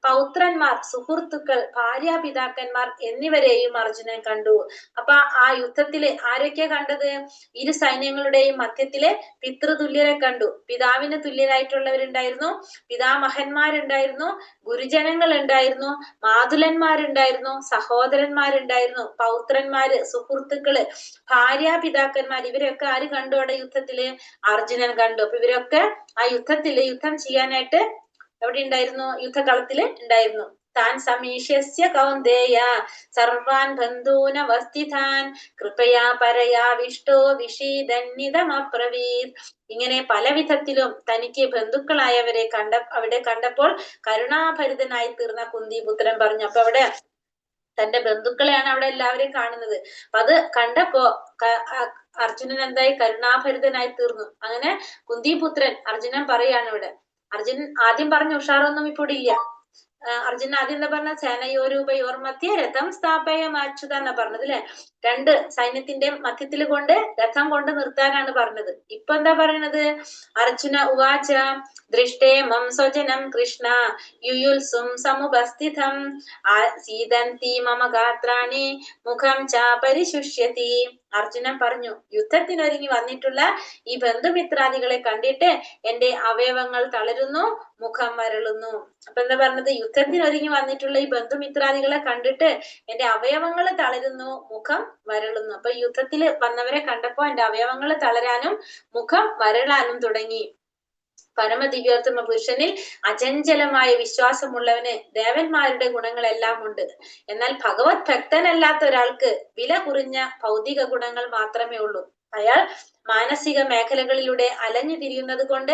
പൗത്രന്മാർ, സുഹൃത്തുക്കൾ, ഭാര്യാപിതാക്കന്മാർ എന്നിവരെയും അർജുനൻ കണ്ടു. അപ്പൊ ആ യുദ്ധത്തില് ആരൊക്കെയാ കണ്ടത്? ഇരു സൈന്യങ്ങളുടെയും മധ്യത്തിലെ പിതൃതുല്യരെ കണ്ടു. പിതാവിന് തുല്യരായിട്ടുള്ളവരുണ്ടായിരുന്നു, പിതാമഹന്മാരുണ്ടായിരുന്നു, ഗുരുജനങ്ങൾ ഉണ്ടായിരുന്നു, മാതുലന്മാരുണ്ടായിരുന്നു, സഹോദരന്മാരുണ്ടായിരുന്നു, പൗത്രന്മാര്, സുഹൃത്തുക്കള്, ഭാര്യാപിതാക്കന്മാർ. ഇവരൊക്കെ ആര് കണ്ടു അവിടെ യുദ്ധത്തില്? അർജുനൻ കണ്ടു. അപ്പൊ ഇവരൊക്കെ ആ യുദ്ധം ചെയ്യാനായിട്ട് എവിടെ ഉണ്ടായിരുന്നു? യുദ്ധകളത്തില് ഉണ്ടായിരുന്നു. താൻ സമീക്ഷ്യ കൗന്ദേയ സർവാൻ ബന്ധൂനവസ്ഥിതാൻ കൃപയാ പരയാവിഷ്ടോ വിഷീദന്നിതമബ്രവീത്. ഇങ്ങനെ പല വിധത്തിലും തനിക്ക് ബന്ധുക്കളായവരെ അവിടെ കണ്ടപ്പോൾ കരുണാഭരിതനായി തീർന്ന കുന്തിപുത്രൻ പറഞ്ഞു. അപ്പൊ അവിടെ തന്റെ ബന്ധുക്കളെയാണ് അവിടെ എല്ലാവരെയും കാണുന്നത്. അപ്പൊ അത് കണ്ടപ്പോ അർജുനൻ എന്തായി? കരുണാഭരിതനായി തീർന്നു. അങ്ങനെ കുന്തിപുത്രൻ അർജുനൻ പറയാണ് ഇവിടെ. അർജുനൻ ആദ്യം പറഞ്ഞ ഉഷാറൊന്നും ഇപ്പോൾ ഇല്ല. അർജുനൻ ആദ്യം എന്താ പറഞ്ഞ? സേനയോരുപയോർ മധ്യ രഥം സ്ഥാപയ മാച്ചുത എന്നാ പറഞ്ഞത് അല്ലെ. രണ്ട് സൈന്യത്തിന്റെ മധ്യത്തിൽ കൊണ്ട് രഥം കൊണ്ട് നിർത്താനാണ് പറഞ്ഞത്. ഇപ്പൊ എന്താ പറയണത്? അർജുന ഉവാച ദൃഷ്ടേ മം സ്വജനം കൃഷ്ണ യുയുൽസും സമുപസ്ഥിതം സീദന്തി മമ ഗാത്രാണി മുഖം ച പരിശുഷ്യതി. അർജുനൻ പറഞ്ഞു, യുദ്ധത്തിനൊരുങ്ങി വന്നിട്ടുള്ള ഈ ബന്ധുമിത്രാദികളെ കണ്ടിട്ട് എന്റെ അവയവങ്ങൾ തളരുന്നു, മുഖം വരളുന്നു. അപ്പൊ എന്താ പറഞ്ഞത്? യുദ്ധത്തിനൊരുങ്ങി വന്നിട്ടുള്ള ഈ ബന്ധുമിത്രാദികളെ കണ്ടിട്ട് എന്റെ അവയവങ്ങൾ തളരുന്നു, മുഖം വരളുന്നു. അപ്പൊ യുദ്ധത്തിൽ വന്നവരെ കണ്ടപ്പോ എന്റെ അവയവങ്ങൾ തളരാനും മുഖം വരളാനും തുടങ്ങി. പരമദിവ്യോത്തമ പുരുഷനിൽ അചഞ്ചലമായ വിശ്വാസമുള്ളവന് ദേവന്മാരുടെ ഗുണങ്ങളെല്ലാം ഉണ്ട്. എന്നാൽ ഭഗവത് ഭക്തനല്ലാത്ത ഒരാൾക്ക് വില കുറഞ്ഞ ഭൗതിക ഗുണങ്ങൾ മാത്രമേ ഉള്ളൂ. അയാൾ മാനസിക മേഖലകളിലൂടെ അലഞ്ഞു തിരിയുന്നത് കൊണ്ട്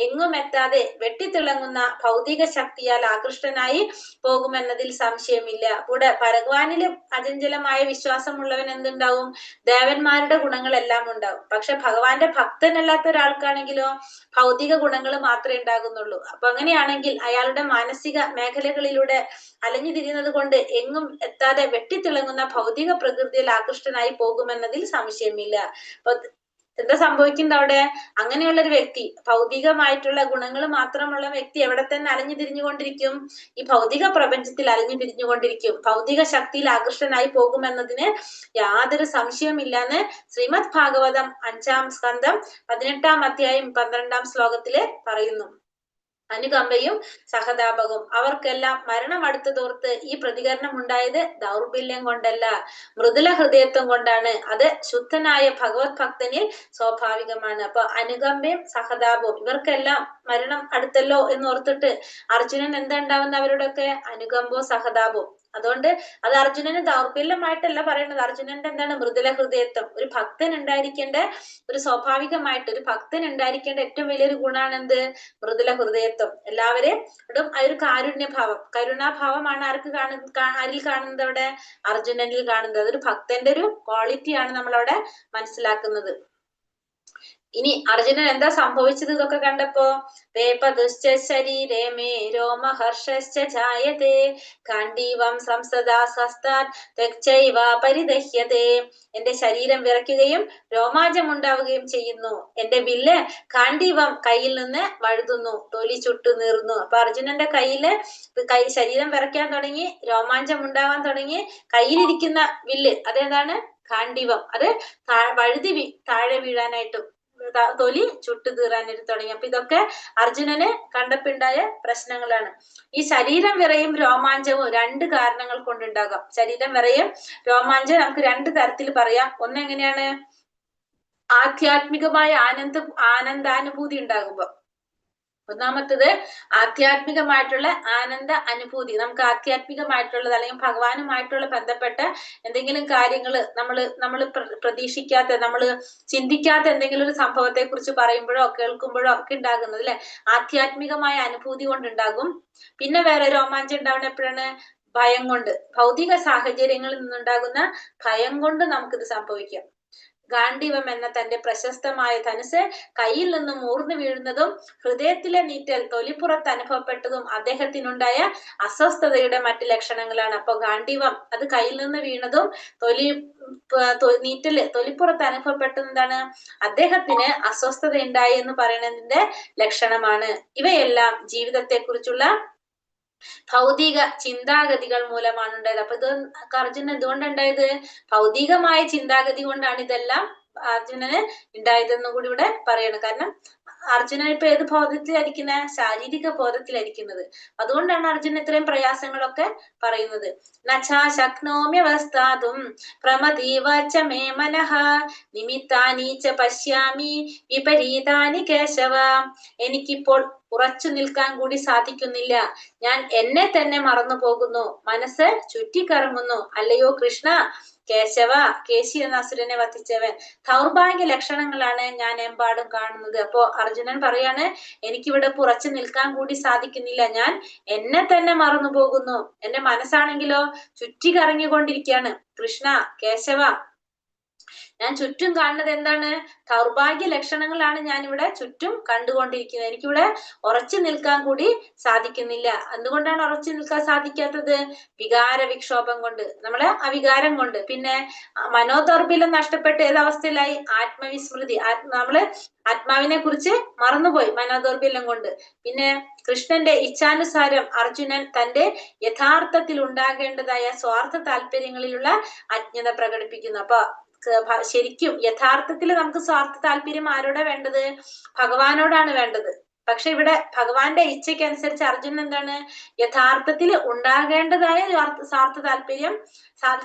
എങ്ങും എത്താതെ വെട്ടിത്തിളങ്ങുന്ന ഭൗതിക ശക്തിയാൽ ആകൃഷ്ടനായി പോകുമെന്നതിൽ സംശയമില്ല. കൂടെ ഭഗവാനില് അചഞ്ചലമായ വിശ്വാസമുള്ളവൻ എന്തുണ്ടാവും? ദേവന്മാരുടെ ഗുണങ്ങളെല്ലാം ഉണ്ടാവും. പക്ഷെ ഭഗവാന്റെ ഭക്തനല്ലാത്ത ഒരാൾക്കാണെങ്കിലോ ഭൗതിക ഗുണങ്ങൾ മാത്രമേ ഉണ്ടാകുന്നുള്ളൂ. അപ്പൊ അങ്ങനെയാണെങ്കിൽ അയാളുടെ മാനസിക മേഖലകളിലൂടെ അലഞ്ഞു തിരിയുന്നത് കൊണ്ട് എങ്ങും എത്താതെ വെട്ടിത്തിളങ്ങുന്ന ഭൗതിക പ്രകൃതിയിൽ ആകൃഷ്ടനായി പോകുമെന്നതിൽ സംശയമില്ല. അപ്പൊ എന്താ സംഭവിക്കുന്നത് അവിടെ? അങ്ങനെയുള്ള ഒരു വ്യക്തി, ഭൗതികമായിട്ടുള്ള ഗുണങ്ങൾ മാത്രമുള്ള വ്യക്തി എവിടെ തന്നെ അലഞ്ഞു തിരിഞ്ഞുകൊണ്ടിരിക്കും? ഈ ഭൗതിക പ്രപഞ്ചത്തിൽ അലഞ്ഞു തിരിഞ്ഞുകൊണ്ടിരിക്കും. ഭൗതിക ശക്തിയിൽ ആകൃഷ്ടനായി പോകുമെന്നതിന് യാതൊരു സംശയമില്ലെന്ന് ശ്രീമദ് ഭാഗവതം 5-ാം സ്കന്ധം 18-ാം അധ്യായം 12-ാം ശ്ലോകത്തില് പറയുന്നു. അനുകമ്പയും സഹതാപവും അവർക്കെല്ലാം മരണം അടുത്തതോർത്ത് ഈ പ്രതികരണം ഉണ്ടായത് ദൗർബല്യം കൊണ്ടല്ല, മൃദുല ഹൃദയത്വം കൊണ്ടാണ്. അത് ശുദ്ധനായ ഭഗവത് ഭക്തനിൽ സ്വാഭാവികമാണ്. അപ്പൊ അനുകമ്പയും സഹതാപവും ഇവർക്കെല്ലാം മരണം അടുത്തല്ലോ എന്ന് ഓർത്തിട്ട് അർജുനൻ എന്താ ഉണ്ടാവുന്ന? അവരോടൊക്കെ അനുകമ്പവും സഹതാപവും. അതുകൊണ്ട് അത് അർജുനന് ദൗർബല്യമായിട്ടല്ല പറയുന്നത്. അർജുനന്റെ എന്താണ്? മൃദുല ഹൃദയത്വം. ഒരു ഭക്തൻ ഉണ്ടായിരിക്കേണ്ട ഒരു സ്വാഭാവികമായിട്ട് ഒരു ഭക്തൻ ഉണ്ടായിരിക്കേണ്ട ഏറ്റവും വലിയൊരു ഗുണമാണ് എന്ത്? മൃദുല ഹൃദയത്വം. എല്ലാവരെയും ആ ഒരു കാരുണ്യഭാവം, കരുണാഭാവമാണ് ആരിൽ കാണുന്നത്? അവിടെ അർജുനനിൽ കാണുന്നത്. അതൊരു ഭക്തന്റെ ഒരു ക്വാളിറ്റിയാണ് നമ്മളവിടെ മനസ്സിലാക്കുന്നത്. ഇനി അർജുനൻ എന്താ സംഭവിച്ചത് ഇതൊക്കെ കണ്ടപ്പോ? വേപതുശ്ച ശരീരേ മേ രോമഹർഷശ്ച ജായതേ ഗാണ്ഡീവം സംസദാ സ്വസ്താത് ത്വക്ചൈവ പരിദഹ്യതേ. എന്റെ ശരീരം വിറയ്ക്കുകയും രോമാഞ്ചമുണ്ടാവുകയും ചെയ്യുന്നു. എന്റെ വില്ല് ഗാണ്ഡീവം കയ്യിൽ നിന്ന് വഴുതുന്നു, തൊലി ചുട്ടു നീറുന്നു. അപ്പൊ അർജുനന്റെ ശരീരം വിറയ്ക്കാൻ തുടങ്ങി, രോമാഞ്ചം ഉണ്ടാവാൻ തുടങ്ങി. കയ്യിലിരിക്കുന്ന വില്ല് അതേതാണ്? ഗാണ്ഡീവം. അത് വഴുതി താഴെ വീഴാനായിട്ടും തൊലി ചുട്ടു തീറാനായിട്ട് തുടങ്ങി. അപ്പൊ ഇതൊക്കെ അർജുനന് കണ്ടപ്പിണ്ടായ പ്രശ്നങ്ങളാണ്. ഈ ശരീരം വിറയും രോമാഞ്ചവും 2 കാരണങ്ങൾ കൊണ്ടുണ്ടാകാം. ശരീരം വിറയും രോമാഞ്ചം നമുക്ക് 2 തരത്തിൽ പറയാം. ഒന്നെങ്ങനെയാണ്? ആധ്യാത്മികമായ ആനന്ദാനുഭൂതി ഉണ്ടാകുമ്പോ. ഒന്നാമത്തത് ആധ്യാത്മികമായിട്ടുള്ള ആനന്ദ അനുഭൂതി. നമുക്ക് ആധ്യാത്മികമായിട്ടുള്ളത് അല്ലെങ്കിൽ ഭഗവാനുമായിട്ടുള്ള ബന്ധപ്പെട്ട എന്തെങ്കിലും കാര്യങ്ങൾ നമ്മൾ പ്രതീക്ഷിക്കാത്ത, നമ്മൾ ചിന്തിക്കാത്ത എന്തെങ്കിലും ഒരു സംഭവത്തെ കുറിച്ച് പറയുമ്പോഴോ കേൾക്കുമ്പോഴോ ഒക്കെ ഉണ്ടാകുന്നത് അല്ലെ, ആധ്യാത്മികമായ അനുഭൂതി കൊണ്ടുണ്ടാകും. പിന്നെ വേറെ രോമാഞ്ചം ഉണ്ടാവുന്ന എപ്പോഴാണ്? ഭയം കൊണ്ട്, ഭൗതിക സാഹചര്യങ്ങളിൽ നിന്നുണ്ടാകുന്ന ഭയം കൊണ്ട് നമുക്കിത് സംഭവിക്കാം. ഗാണ്ഡീവം എന്ന തന്റെ പ്രശസ്തമായ ധനുസ് കയ്യിൽ നിന്നും ഊർന്നു വീഴുന്നതും ഹൃദയത്തിലെ നീറ്റൽ തൊലിപ്പുറത്ത് അനുഭവപ്പെട്ടതും അദ്ദേഹത്തിനുണ്ടായ അസ്വസ്ഥതയുടെ മറ്റു ലക്ഷണങ്ങളാണ്. അപ്പൊ ഗാണ്ഡീവം അത് കയ്യിൽ നിന്ന് വീണതും തൊലിപ്പുറത്ത് അനുഭവപ്പെട്ടത് എന്താണ്? അദ്ദേഹത്തിന് അസ്വസ്ഥത ഉണ്ടായി എന്ന് പറയുന്നതിന്റെ ലക്ഷണമാണ്. ഇവയെല്ലാം ജീവിതത്തെ കുറിച്ചുള്ള ഭൗതിക ചിന്താഗതികൾ മൂലമാണ് ഉണ്ടായത്. അപ്പൊ ഇത് അർജുനൻ എന്തുകൊണ്ടുണ്ടായത്? ഭൗതികമായ ചിന്താഗതി കൊണ്ടാണ് ഇതെല്ലാം അർജുനന് ഉണ്ടായതെന്ന് കൂടി ഇവിടെ പറയണം. കാരണം അർജുനൻ ഇപ്പൊ ഏത് ബോധത്തിലായിരിക്കുന്ന? ശാരീരിക ബോധത്തിലായിരിക്കുന്നത്. അതുകൊണ്ടാണ് അർജുനൻ ഇത്രയും പ്രയാസങ്ങളൊക്കെ പറയുന്നത്. നചാ ശക്നോമ്യവസ്ഥാതും പ്രമദീവച മേ മനഃ നിമിത്താനി ച പശ്യാമി വിപരീതാനി കേശവ. എനിക്കിപ്പോൾ ഉറച്ചു നിൽക്കാൻ കൂടി സാധിക്കുന്നില്ല. ഞാൻ എന്നെ തന്നെ മറന്നു പോകുന്നു, മനസ്സ് ചുറ്റിക്കറങ്ങുന്നു. അല്ലയോ കൃഷ്ണ, കേശവ, കേശി എന്ന അസുരനെ വധിച്ചവൻ, ദൗർഭാഗ്യ ലക്ഷണങ്ങളാണ് ഞാൻ എമ്പാടും കാണുന്നത്. അപ്പോ അർജുനൻ പറയാണ്, എനിക്കിവിടെ ഉറച്ചു നിൽക്കാൻ കൂടി സാധിക്കുന്നില്ല, ഞാൻ എന്നെ തന്നെ മറന്നു പോകുന്നു. എന്റെ മനസ്സാണെങ്കിലോ ചുറ്റിക്കറങ്ങിക്കൊണ്ടിരിക്കുകയാണ്. കൃഷ്ണ, കേശവ, ഞാൻ ചുറ്റും കാണുന്നത് എന്താണ്? ദൗർഭാഗ്യ ലക്ഷണങ്ങളാണ് ഞാൻ ഇവിടെ ചുറ്റും കണ്ടുകൊണ്ടിരിക്കുന്നത്. എനിക്കിവിടെ ഉറച്ചു നിൽക്കാൻ കൂടി സാധിക്കുന്നില്ല. എന്തുകൊണ്ടാണ് ഉറച്ചു നിൽക്കാൻ സാധിക്കാത്തത്? വികാര വിക്ഷോഭം കൊണ്ട്, നമ്മളെ അവികാരം കൊണ്ട്. പിന്നെ മനോദൗർബല്യം നഷ്ടപ്പെട്ട് ഏതവസ്ഥയിലായി? ആത്മവിസ്മൃതി, നമ്മള് ആത്മാവിനെ കുറിച്ച് മറന്നുപോയി മനോദൗർബല്യം കൊണ്ട്. പിന്നെ കൃഷ്ണന്റെ ഇച്ഛാനുസാരം അർജുനൻ തന്റെ യഥാർത്ഥത്തിൽ ഉണ്ടാകേണ്ടതായ സ്വാർത്ഥ താല്പര്യങ്ങളിലുള്ള അജ്ഞത പ്രകടിപ്പിക്കുന്നു. അപ്പൊ ശരിക്കും യഥാർത്ഥത്തിൽ നമുക്ക് സ്വാർത്ഥ താല്പര്യം ആരോടാ വേണ്ടത്? ഭഗവാനോടാണ് വേണ്ടത്. പക്ഷെ ഇവിടെ ഭഗവാന്റെ ഇച്ഛയ്ക്ക് അനുസരിച്ച് അർജുനൻ എന്താണ്? യഥാർത്ഥത്തിൽ ഉണ്ടാകേണ്ടതായ സ്വാർത്ഥ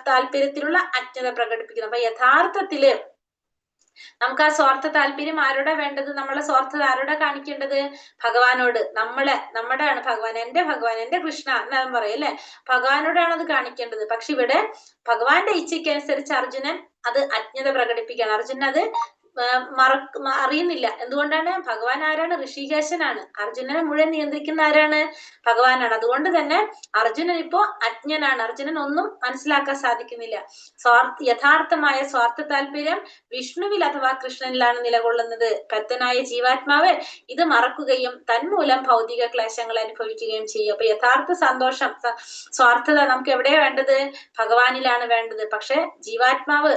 താല്പര്യത്തിലുള്ള അജ്ഞത പ്രകടിപ്പിക്കുന്നു. അപ്പൊ യഥാർത്ഥത്തില് നമുക്ക് ആ സ്വാർത്ഥ താല്പര്യം ആരോടാ വേണ്ടത്? നമ്മളെ സ്വാർത്ഥത ആരോടാ കാണിക്കേണ്ടത്? ഭഗവാനോട്. നമ്മുടെയാണ് ഭഗവാൻ, എന്റെ കൃഷ്ണ എന്നാലും പറയും അല്ലെ, ഭഗവാനോടാണ് അത് കാണിക്കേണ്ടത്. പക്ഷെ ഇവിടെ ഭഗവാന്റെ ഇച്ഛയ്ക്ക് അനുസരിച്ച് അർജുനൻ അത് അജ്ഞത പ്രകടിപ്പിക്കുകയാണ്. അർജുനൻ അത് അറിയുന്നില്ല. എന്തുകൊണ്ടാണ്? ഭഗവാൻ ആരാണ്? ഋഷികേശനാണ്. അർജുനനെ മുഴുവൻ നിയന്ത്രിക്കുന്ന ആരാണ്? ഭഗവാനാണ്. അതുകൊണ്ട് തന്നെ അർജുനൻ ഇപ്പോ അജ്ഞനാണ്. അർജുനൻ ഒന്നും മനസ്സിലാക്കാൻ സാധിക്കുന്നില്ല. യഥാർത്ഥമായ സ്വാർത്ഥ താല്പര്യം വിഷ്ണുവിൽ അഥവാ കൃഷ്ണനിലാണ് നിലകൊള്ളുന്നത്. ബദ്ധനായ ജീവാത്മാവ് ഇത് മറക്കുകയും തന്മൂലം ഭൗതിക ക്ലേശങ്ങൾ അനുഭവിക്കുകയും ചെയ്യും. അപ്പൊ യഥാർത്ഥ സന്തോഷം, സ്വാർത്ഥത നമുക്ക് എവിടെയാ വേണ്ടത്? ഭഗവാനിലാണ് വേണ്ടത്. പക്ഷെ ജീവാത്മാവ്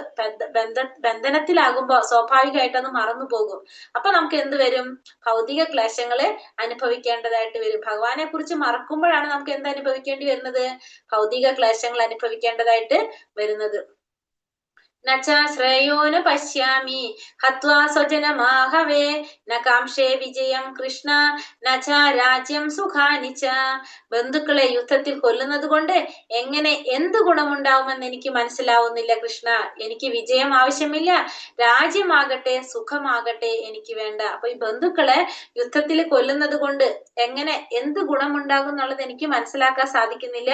ബന്ധനത്തിലാകുമ്പോ സ്വാഭാവികമായിട്ട് അത് മറന്നു പോകും. അപ്പൊ നമുക്ക് എന്ത് വരും? ഭൗതിക ക്ലേശങ്ങള് അനുഭവിക്കേണ്ടതായിട്ട് വരും. ഭഗവാനെ കുറിച്ച് മറക്കുമ്പോഴാണ് നമുക്ക് എന്ത് അനുഭവിക്കേണ്ടി വരുന്നത്? ഭൗതിക ക്ലേശങ്ങൾ അനുഭവിക്കേണ്ടതായിട്ട് വരുന്നത്. നചാ ശ്രേയോനു പശ്യാമി ഹത്വാ സ്വജനമാഹവേ ന കാംക്ഷേ വിജയം കൃഷ്ണ നചാ രാജ്യം സുഖാനി ച. ബന്ധുക്കളെ യുദ്ധത്തിൽ കൊല്ലുന്നത് കൊണ്ട് എങ്ങനെ എന്ത് ഗുണമുണ്ടാവുമെന്ന് എനിക്ക് മനസ്സിലാവുന്നില്ല കൃഷ്ണ. എനിക്ക് വിജയം ആവശ്യമില്ല, രാജ്യമാകട്ടെ സുഖമാകട്ടെ എനിക്ക് വേണ്ട. അപ്പൊ ഈ ബന്ധുക്കളെ യുദ്ധത്തിൽ കൊല്ലുന്നത് കൊണ്ട് എങ്ങനെ എന്ത് ഗുണമുണ്ടാകും എന്നുള്ളത് എനിക്ക് മനസ്സിലാക്കാൻ സാധിക്കുന്നില്ല.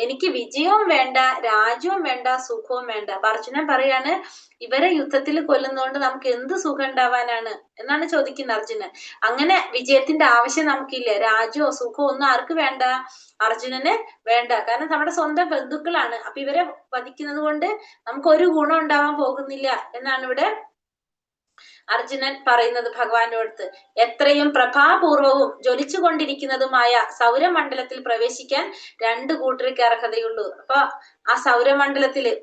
എനിക്ക് വിജയവും വേണ്ട, രാജ്യവും വേണ്ട, സുഖവും വേണ്ട. അർജുനൻ പറയാണ്, ഇവരെ യുദ്ധത്തിൽ കൊല്ലുന്നതുകൊണ്ട് നമുക്ക് എന്ത് സുഖം ഉണ്ടാവാനാണ് എന്നാണ് ചോദിക്കുന്നത് അർജുനൻ. അങ്ങനെ വിജയത്തിന്റെ ആവശ്യം നമുക്കില്ല. രാജ്യമോ സുഖമോ ഒന്നും ആർക്ക് വേണ്ട? അർജുനന് വേണ്ട. കാരണം നമ്മുടെ സ്വന്തം ബന്ധുക്കളാണ്. അപ്പൊ ഇവരെ വധിക്കുന്നത് കൊണ്ട് നമുക്ക് ഒരു ഗുണം ഉണ്ടാവാൻ പോകുന്നില്ല എന്നാണ് ഇവിടെ അർജുനൻ പറയുന്നത് ഭഗവാന്റെ അടുത്ത്. എത്രയും പ്രഭാപൂർവവും ജ്വലിച്ചുകൊണ്ടിരിക്കുന്നതുമായ സൗരമണ്ഡലത്തിൽ പ്രവേശിക്കാൻ 2 കൂട്ടർക്ക് അർഹതയുള്ളൂ. അപ്പൊ ആ സൗരമണ്ഡലത്തില്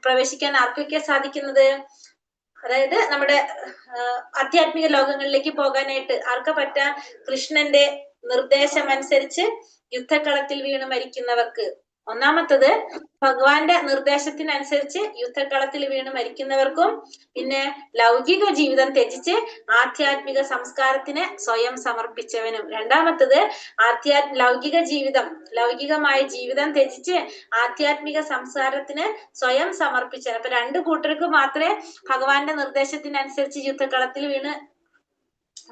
പ്രവേശിക്കാൻ ആർക്കൊക്കെ സാധിക്കുന്നത്? അതായത് നമ്മുടെ ആധ്യാത്മിക ലോകങ്ങളിലേക്ക് പോകാനായിട്ട് ആർക്കാ പറ്റാ? കൃഷ്ണന്റെ നിർദ്ദേശം അനുസരിച്ച് യുദ്ധക്കളത്തിൽ വീണ് മരിക്കുന്നവർക്ക്, ഒന്നാമത്തത് ഭഗവാന്റെ നിർദ്ദേശത്തിനനുസരിച്ച് യുദ്ധക്കളത്തിൽ വീണ് മരിക്കുന്നവർക്കും, പിന്നെ ലൗകിക ജീവിതം ത്യജിച്ച് ആധ്യാത്മിക സംസ്കാരത്തിന് സ്വയം സമർപ്പിച്ചവനും. രണ്ടാമത്തത് ലൗകികമായ ജീവിതം ത്യജിച്ച് ആധ്യാത്മിക സംസ്കാരത്തിന് സ്വയം സമർപ്പിച്ചവൻ. അപ്പൊ രണ്ടു കൂട്ടർക്ക് മാത്രമേ ഭഗവാന്റെ നിർദ്ദേശത്തിനനുസരിച്ച് യുദ്ധക്കളത്തിൽ വീണ്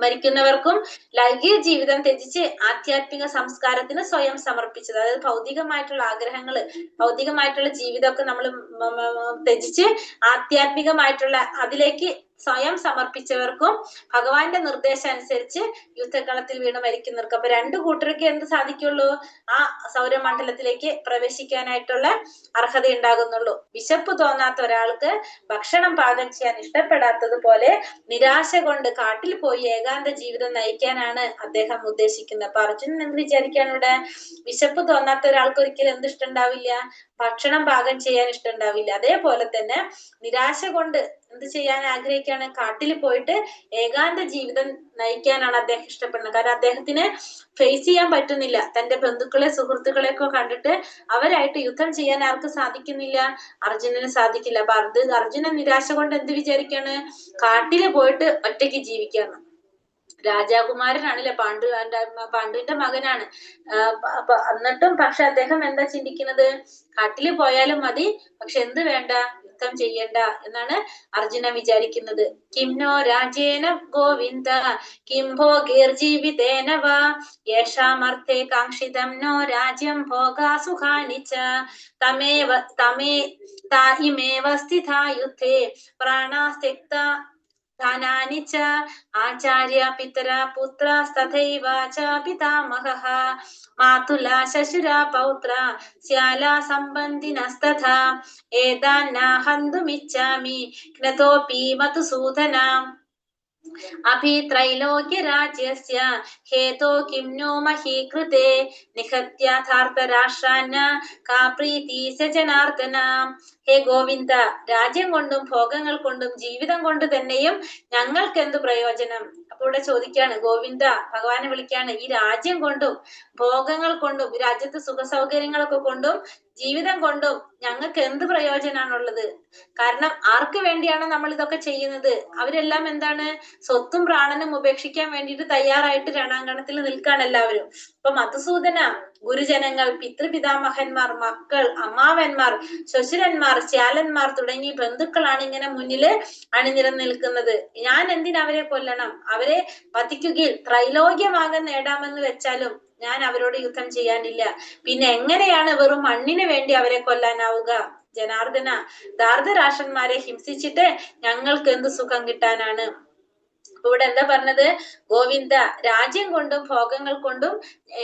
മരിക്കുന്നവർക്കും ലൈംഗിക ജീവിതം ത്യജിച്ച് ആധ്യാത്മിക സംസ്കാരത്തിന് സ്വയം സമർപ്പിച്ചത്. അതായത് ഭൗതികമായിട്ടുള്ള ആഗ്രഹങ്ങള്, ഭൗതികമായിട്ടുള്ള ജീവിതമൊക്കെ നമ്മൾ ത്യജിച്ച് ആധ്യാത്മികമായിട്ടുള്ള അതിലേക്ക് സ്വയം സമർപ്പിച്ചവർക്കും ഭഗവാന്റെ നിർദ്ദേശം അനുസരിച്ച് യുദ്ധക്കളത്തിൽ വീണ് മരിക്കുന്നവർക്കും. അപ്പൊ രണ്ടു കൂട്ടർക്ക് എന്ത് സാധിക്കുള്ളൂ? ആ സൗരമണ്ഡലത്തിലേക്ക് പ്രവേശിക്കാനായിട്ടുള്ള അർഹത ഉണ്ടാകുന്നുള്ളൂ. വിശപ്പ് തോന്നാത്ത ഒരാൾക്ക് ഭക്ഷണം പാകം ചെയ്യാൻ ഇഷ്ടപ്പെടാത്തതുപോലെ നിരാശ കൊണ്ട് കാട്ടിൽ പോയി ഏകാന്ത ജീവിതം നയിക്കാനാണ് അദ്ദേഹം ഉദ്ദേശിക്കുന്നത്. അപ്പൊ അർജുനൻ എന്ത് വിചാരിക്കാണ് ഇവിടെ? വിശപ്പ് തോന്നാത്ത ഒരാൾക്ക് ഒരിക്കലും എന്ത് ഇഷ്ടമുണ്ടാവില്ല? ഭക്ഷണം പാകം ചെയ്യാൻ ഇഷ്ടമുണ്ടാവില്ല. അതേപോലെ തന്നെ നിരാശ കൊണ്ട് എന്ത് ചെയ്യാൻ ആഗ്രഹിക്കുകയാണ്? കാട്ടിൽ പോയിട്ട് ഏകാന്ത ജീവിതം നയിക്കാനാണ് അദ്ദേഹം ഇഷ്ടപ്പെടുന്നത്. കാരണം അദ്ദേഹത്തിന് ഫേസ് ചെയ്യാൻ പറ്റുന്നില്ല. തന്റെ ബന്ധുക്കളെ സുഹൃത്തുക്കളെ ഒക്കെ കണ്ടിട്ട് അവരായിട്ട് യുദ്ധം ചെയ്യാൻ ആർക്ക് സാധിക്കുന്നില്ല? അർജുനന് സാധിക്കില്ല. അപ്പൊ അർജുനൻ നിരാശ കൊണ്ട് എന്ത് വിചാരിക്കാണ്? കാട്ടില് പോയിട്ട് ഒറ്റയ്ക്ക് ജീവിക്കാന്ന്. രാജാകുമാരനാണല്ലേ, പാണ്ഡുവിന്റെ മകനാണ്. എന്നിട്ടും പക്ഷെ അദ്ദേഹം എന്താ ചിന്തിക്കുന്നത്? കാട്ടില് പോയാലും മതി, പക്ഷെ എന്ത് വേണ്ട? യുദ്ധം ചെയ്യണ്ട എന്നാണ് അർജുനൻ വിചാരിക്കുന്നത്. കിംനോ രാജേന ഗോവിന്ദ കിം ഭോഗീർജീവിതേന വാ യേഷാമർത്ഥേ കാംക്ഷിതം നോ രാജ്യം ഭോഗാ സുഖാനി ച താഹിമേവ സ്ഥിതാ യുദ്ധേ പ്രാണാസ്ത്യക്ത ധനാനി ച ആചാര്യ പിതര പുത്രസ്തഥൈവ ച പിതാമഹഃ മാതുലാ ശശുരാ പൗത്ര ശ്യാലാ സംബന്ധിനസ്തഥാ ഏതാന്നാഹന്തുമിച്ഛാമി ജ്ഞതോപി മധുസൂദന അഭി ത്രൈലോക്യ രാജ്യസ്യ ഹേതോ കിം നോ മഹീകൃതേ നിഹത്യാഥാർത്ഥരാഷ്ട്രാന്ന കാ പ്രീതി സ ജനാർദ്ദന. ഹേ ഗോവിന്ദ, രാജ്യം കൊണ്ടും ഭോഗങ്ങൾ കൊണ്ടും ജീവിതം കൊണ്ട് തന്നെയും ഞങ്ങൾക്ക് എന്ത് പ്രയോജനം? അപ്പൊ ഇവിടെ ചോദിക്കാണ്, ഗോവിന്ദ ഭഗവാനെ വിളിക്കാണ്, ഈ രാജ്യം കൊണ്ടും ഭോഗങ്ങൾ കൊണ്ടും രാജ്യത്ത് സുഖ സൗകര്യങ്ങളൊക്കെ കൊണ്ടും ജീവിതം കൊണ്ടും ഞങ്ങൾക്ക് എന്ത് പ്രയോജനാണുള്ളത്? കാരണം ആർക്ക് വേണ്ടിയാണ് നമ്മൾ ഇതൊക്കെ ചെയ്യുന്നത്? അവരെല്ലാം എന്താണ്? സ്വത്തും പ്രാണനും ഉപേക്ഷിക്കാൻ വേണ്ടിയിട്ട് തയ്യാറായിട്ട് രണാങ്കണത്തിൽ നിൽക്കാണ് എല്ലാവരും. അപ്പൊ മധുസൂദന, ഗുരുജനങ്ങൾ, പിതൃപിതാമഹന്മാർ, മക്കൾ, അമ്മാവന്മാർ, ശ്വശുരന്മാർ, ശ്യാലന്മാർ തുടങ്ങി ബന്ധുക്കളാണ് ഇങ്ങനെ മുന്നില് അണിനിരന്ന് നിൽക്കുന്നത്. ഞാൻ എന്തിന് അവരെ കൊല്ലണം? അവരെ വധിക്കുകയിൽ ത്രൈലോക്യമാകെ നേടാമെന്ന് വെച്ചാലും ഞാൻ അവരോട് യുദ്ധം ചെയ്യാനില്ല. പിന്നെ എങ്ങനെയാണ് വെറും മണ്ണിന് വേണ്ടി അവരെ കൊല്ലാനാവുക? ജനാർദ്ദന, ധാർതരാഷ്ട്രന്മാരെ ഹിംസിച്ചിട്ട് ഞങ്ങൾക്ക് എന്ത് സുഖം കിട്ടാനാണ്? ഇവിടെ എന്താ പറഞ്ഞത്? ഗോവിന്ദ, രാജ്യം കൊണ്ടും ഭോഗങ്ങൾ കൊണ്ടും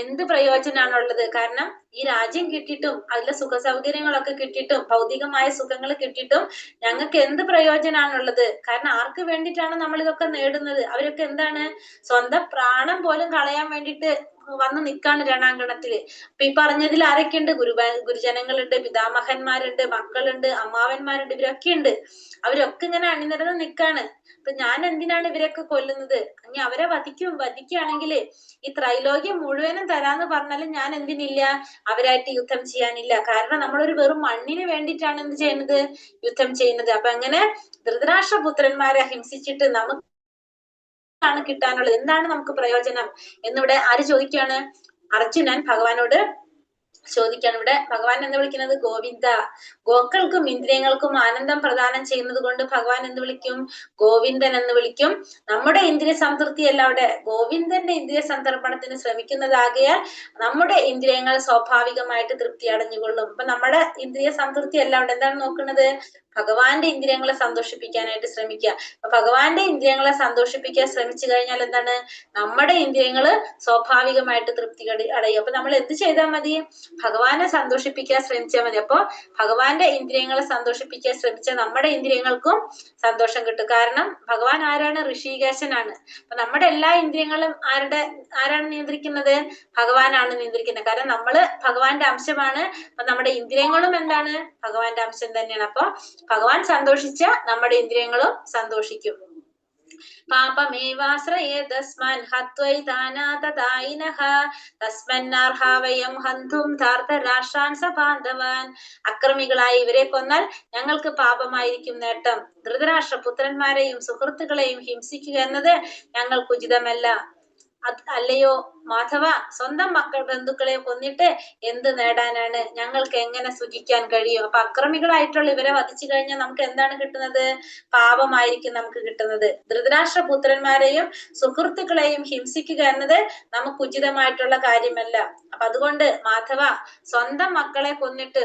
എന്ത് പ്രയോജനാണുള്ളത്? കാരണം ഈ രാജ്യം കിട്ടിയിട്ടും അതിലെ സുഖ സൗകര്യങ്ങളൊക്കെ കിട്ടിയിട്ടും ഭൗതികമായ സുഖങ്ങൾ കിട്ടിയിട്ടും ഞങ്ങൾക്ക് എന്ത് പ്രയോജനാണുള്ളത്? കാരണം ആർക്ക് വേണ്ടിയിട്ടാണ് നമ്മൾ ഇതൊക്കെ നേടുന്നത്? അവരൊക്കെ എന്താണ്? സ്വന്തം പ്രാണം പോലും കളയാൻ വേണ്ടിയിട്ട് വന്ന് നിൽക്കാണ് രണാങ്കണത്തില്. അപ്പൊ ഈ പറഞ്ഞതിൽ ആരൊക്കെയുണ്ട്? ഗുരുജനങ്ങളുണ്ട്, പിതാമഹന്മാരുണ്ട്, മക്കളുണ്ട്, അമ്മാവന്മാരുണ്ട്, ഇവരൊക്കെ ഉണ്ട്. അവരൊക്കെ ഇങ്ങനെ അണിനിരന്ന് നിൽക്കാണ്. അപ്പൊ ഞാൻ എന്തിനാണ് ഇവരൊക്കെ കൊല്ലുന്നത്? ഇനി അവരെ വധിക്കുകയാണെങ്കിൽ ഈ ത്രൈലോക്യം മുഴുവനും തരാന്ന് പറഞ്ഞാലും ഞാൻ എന്തിനില്ല? അവരായിട്ട് യുദ്ധം ചെയ്യാനില്ല. കാരണം നമ്മളൊരു വെറും മണ്ണിന് വേണ്ടിയിട്ടാണ് എന്ത് ചെയ്യുന്നത്? യുദ്ധം ചെയ്യുന്നത്. അപ്പൊ അങ്ങനെ ധൃതരാഷ്ട്രപുത്രന്മാരെ ഹിംസിച്ചിട്ട് നമുക്ക് കിട്ടാനുള്ളത്? എന്താണ് നമുക്ക് പ്രയോജനം എന്നിവിടെ ആര് ചോദിക്കാണ്? അർജുനൻ ഭഗവാനോട് ചോദിക്കാണ്. ഇവിടെ ഭഗവാൻ എന്ന് വിളിക്കുന്നത് ഗോവിന്ദ. ഗോക്കൾക്കും ഇന്ദ്രിയങ്ങൾക്കും ആനന്ദം പ്രദാനം ചെയ്യുന്നത് കൊണ്ട് ഭഗവാൻ എന്ത് വിളിക്കും? ഗോവിന്ദൻ എന്ന് വിളിക്കും. നമ്മുടെ ഇന്ദ്രിയ സംതൃപ്തിയല്ല അവിടെ, ഗോവിന്ദന്റെ ഇന്ദ്രിയ സന്തർപ്പണത്തിന് ശ്രമിക്കുന്നതാകയാൽ നമ്മുടെ ഇന്ദ്രിയങ്ങൾ സ്വാഭാവികമായിട്ട് തൃപ്തി അടഞ്ഞുകൊള്ളും. അപ്പൊ നമ്മുടെ ഇന്ദ്രിയ സംതൃപ്തി അല്ല അവിടെ എന്താണ് നോക്കുന്നത്? ഭഗവാന്റെ ഇന്ദ്രിയങ്ങളെ സന്തോഷിപ്പിക്കാനായിട്ട് ശ്രമിക്കുക. അപ്പൊ ഭഗവാന്റെ ഇന്ദ്രിയങ്ങളെ സന്തോഷിപ്പിക്കാൻ ശ്രമിച്ചു കഴിഞ്ഞാൽ എന്താണ്? നമ്മുടെ ഇന്ദ്രിയങ്ങള് സ്വാഭാവികമായിട്ട് തൃപ്തി അടയും. അപ്പൊ നമ്മൾ എന്ത് ചെയ്താൽ മതി? ഭഗവാനെ സന്തോഷിപ്പിക്കാൻ ശ്രമിച്ചാൽ മതി. അപ്പൊ ഭഗവാന്റെ ഇന്ദ്രിയങ്ങളെ സന്തോഷിപ്പിക്കാൻ ശ്രമിച്ചാൽ നമ്മുടെ ഇന്ദ്രിയങ്ങൾക്കും സന്തോഷം കിട്ടും. കാരണം ഭഗവാൻ ആരാണ്? ഋഷികേശനാണ്. അപ്പൊ നമ്മുടെ എല്ലാ ഇന്ദ്രിയങ്ങളും ആരാണ് നിയന്ത്രിക്കുന്നത്? ഭഗവാനാണ് നിയന്ത്രിക്കുന്നത്. കാരണം നമ്മള് ഭഗവാന്റെ അംശമാണ്. അപ്പൊ നമ്മുടെ ഇന്ദ്രിയങ്ങളും എന്താണ്? ഭഗവാന്റെ അംശം തന്നെയാണ്. അപ്പൊ ഭഗവാൻ സന്തോഷിച്ച നമ്മുടെ ഇന്ദ്രിയങ്ങളും സന്തോഷിക്കും. പാപമേവാശ്രയേതസ്മാൻ ഹത്വൈതാനാതതായിനഃ തസ്മന്നാർഹാ വയം ഹന്തും ധാർത്തരാഷ്ട്രാൻ സബാന്ധവാൻ. അക്രമികളായി ഇവരെ കൊന്നാൽ ഞങ്ങൾക്ക് പാപമായിരിക്കും നേട്ടം. ധൃതരാഷ്ട്രപുത്രന്മാരെയും സുഹൃത്തുക്കളെയും ഹിംസിക്കുക എന്നത് ഞങ്ങൾക്ക് ഉചിതമല്ല. അല്ലയോ മാധവ, സ്വന്തം മക്കൾ ബന്ധുക്കളെ കൊന്നിട്ട് എന്ത് നേടാനാണ്? ഞങ്ങൾക്ക് എങ്ങനെ സുഖിക്കാൻ കഴിയും? അപ്പൊ അക്രമികളായിട്ടുള്ള ഇവരെ വധിച്ചു കഴിഞ്ഞാൽ നമുക്ക് എന്താണ് കിട്ടുന്നത്? പാപമായിരിക്കും നമുക്ക് കിട്ടുന്നത്. ധൃതരാഷ്ട്രപുത്രന്മാരെയും സുഹൃത്തുക്കളെയും ഹിംസിക്കുക എന്നത് നമുക്ക് ഉചിതമായിട്ടുള്ള കാര്യമല്ല. അപ്പൊ അതുകൊണ്ട് മാധവ, സ്വന്തം മക്കളെ കൊന്നിട്ട്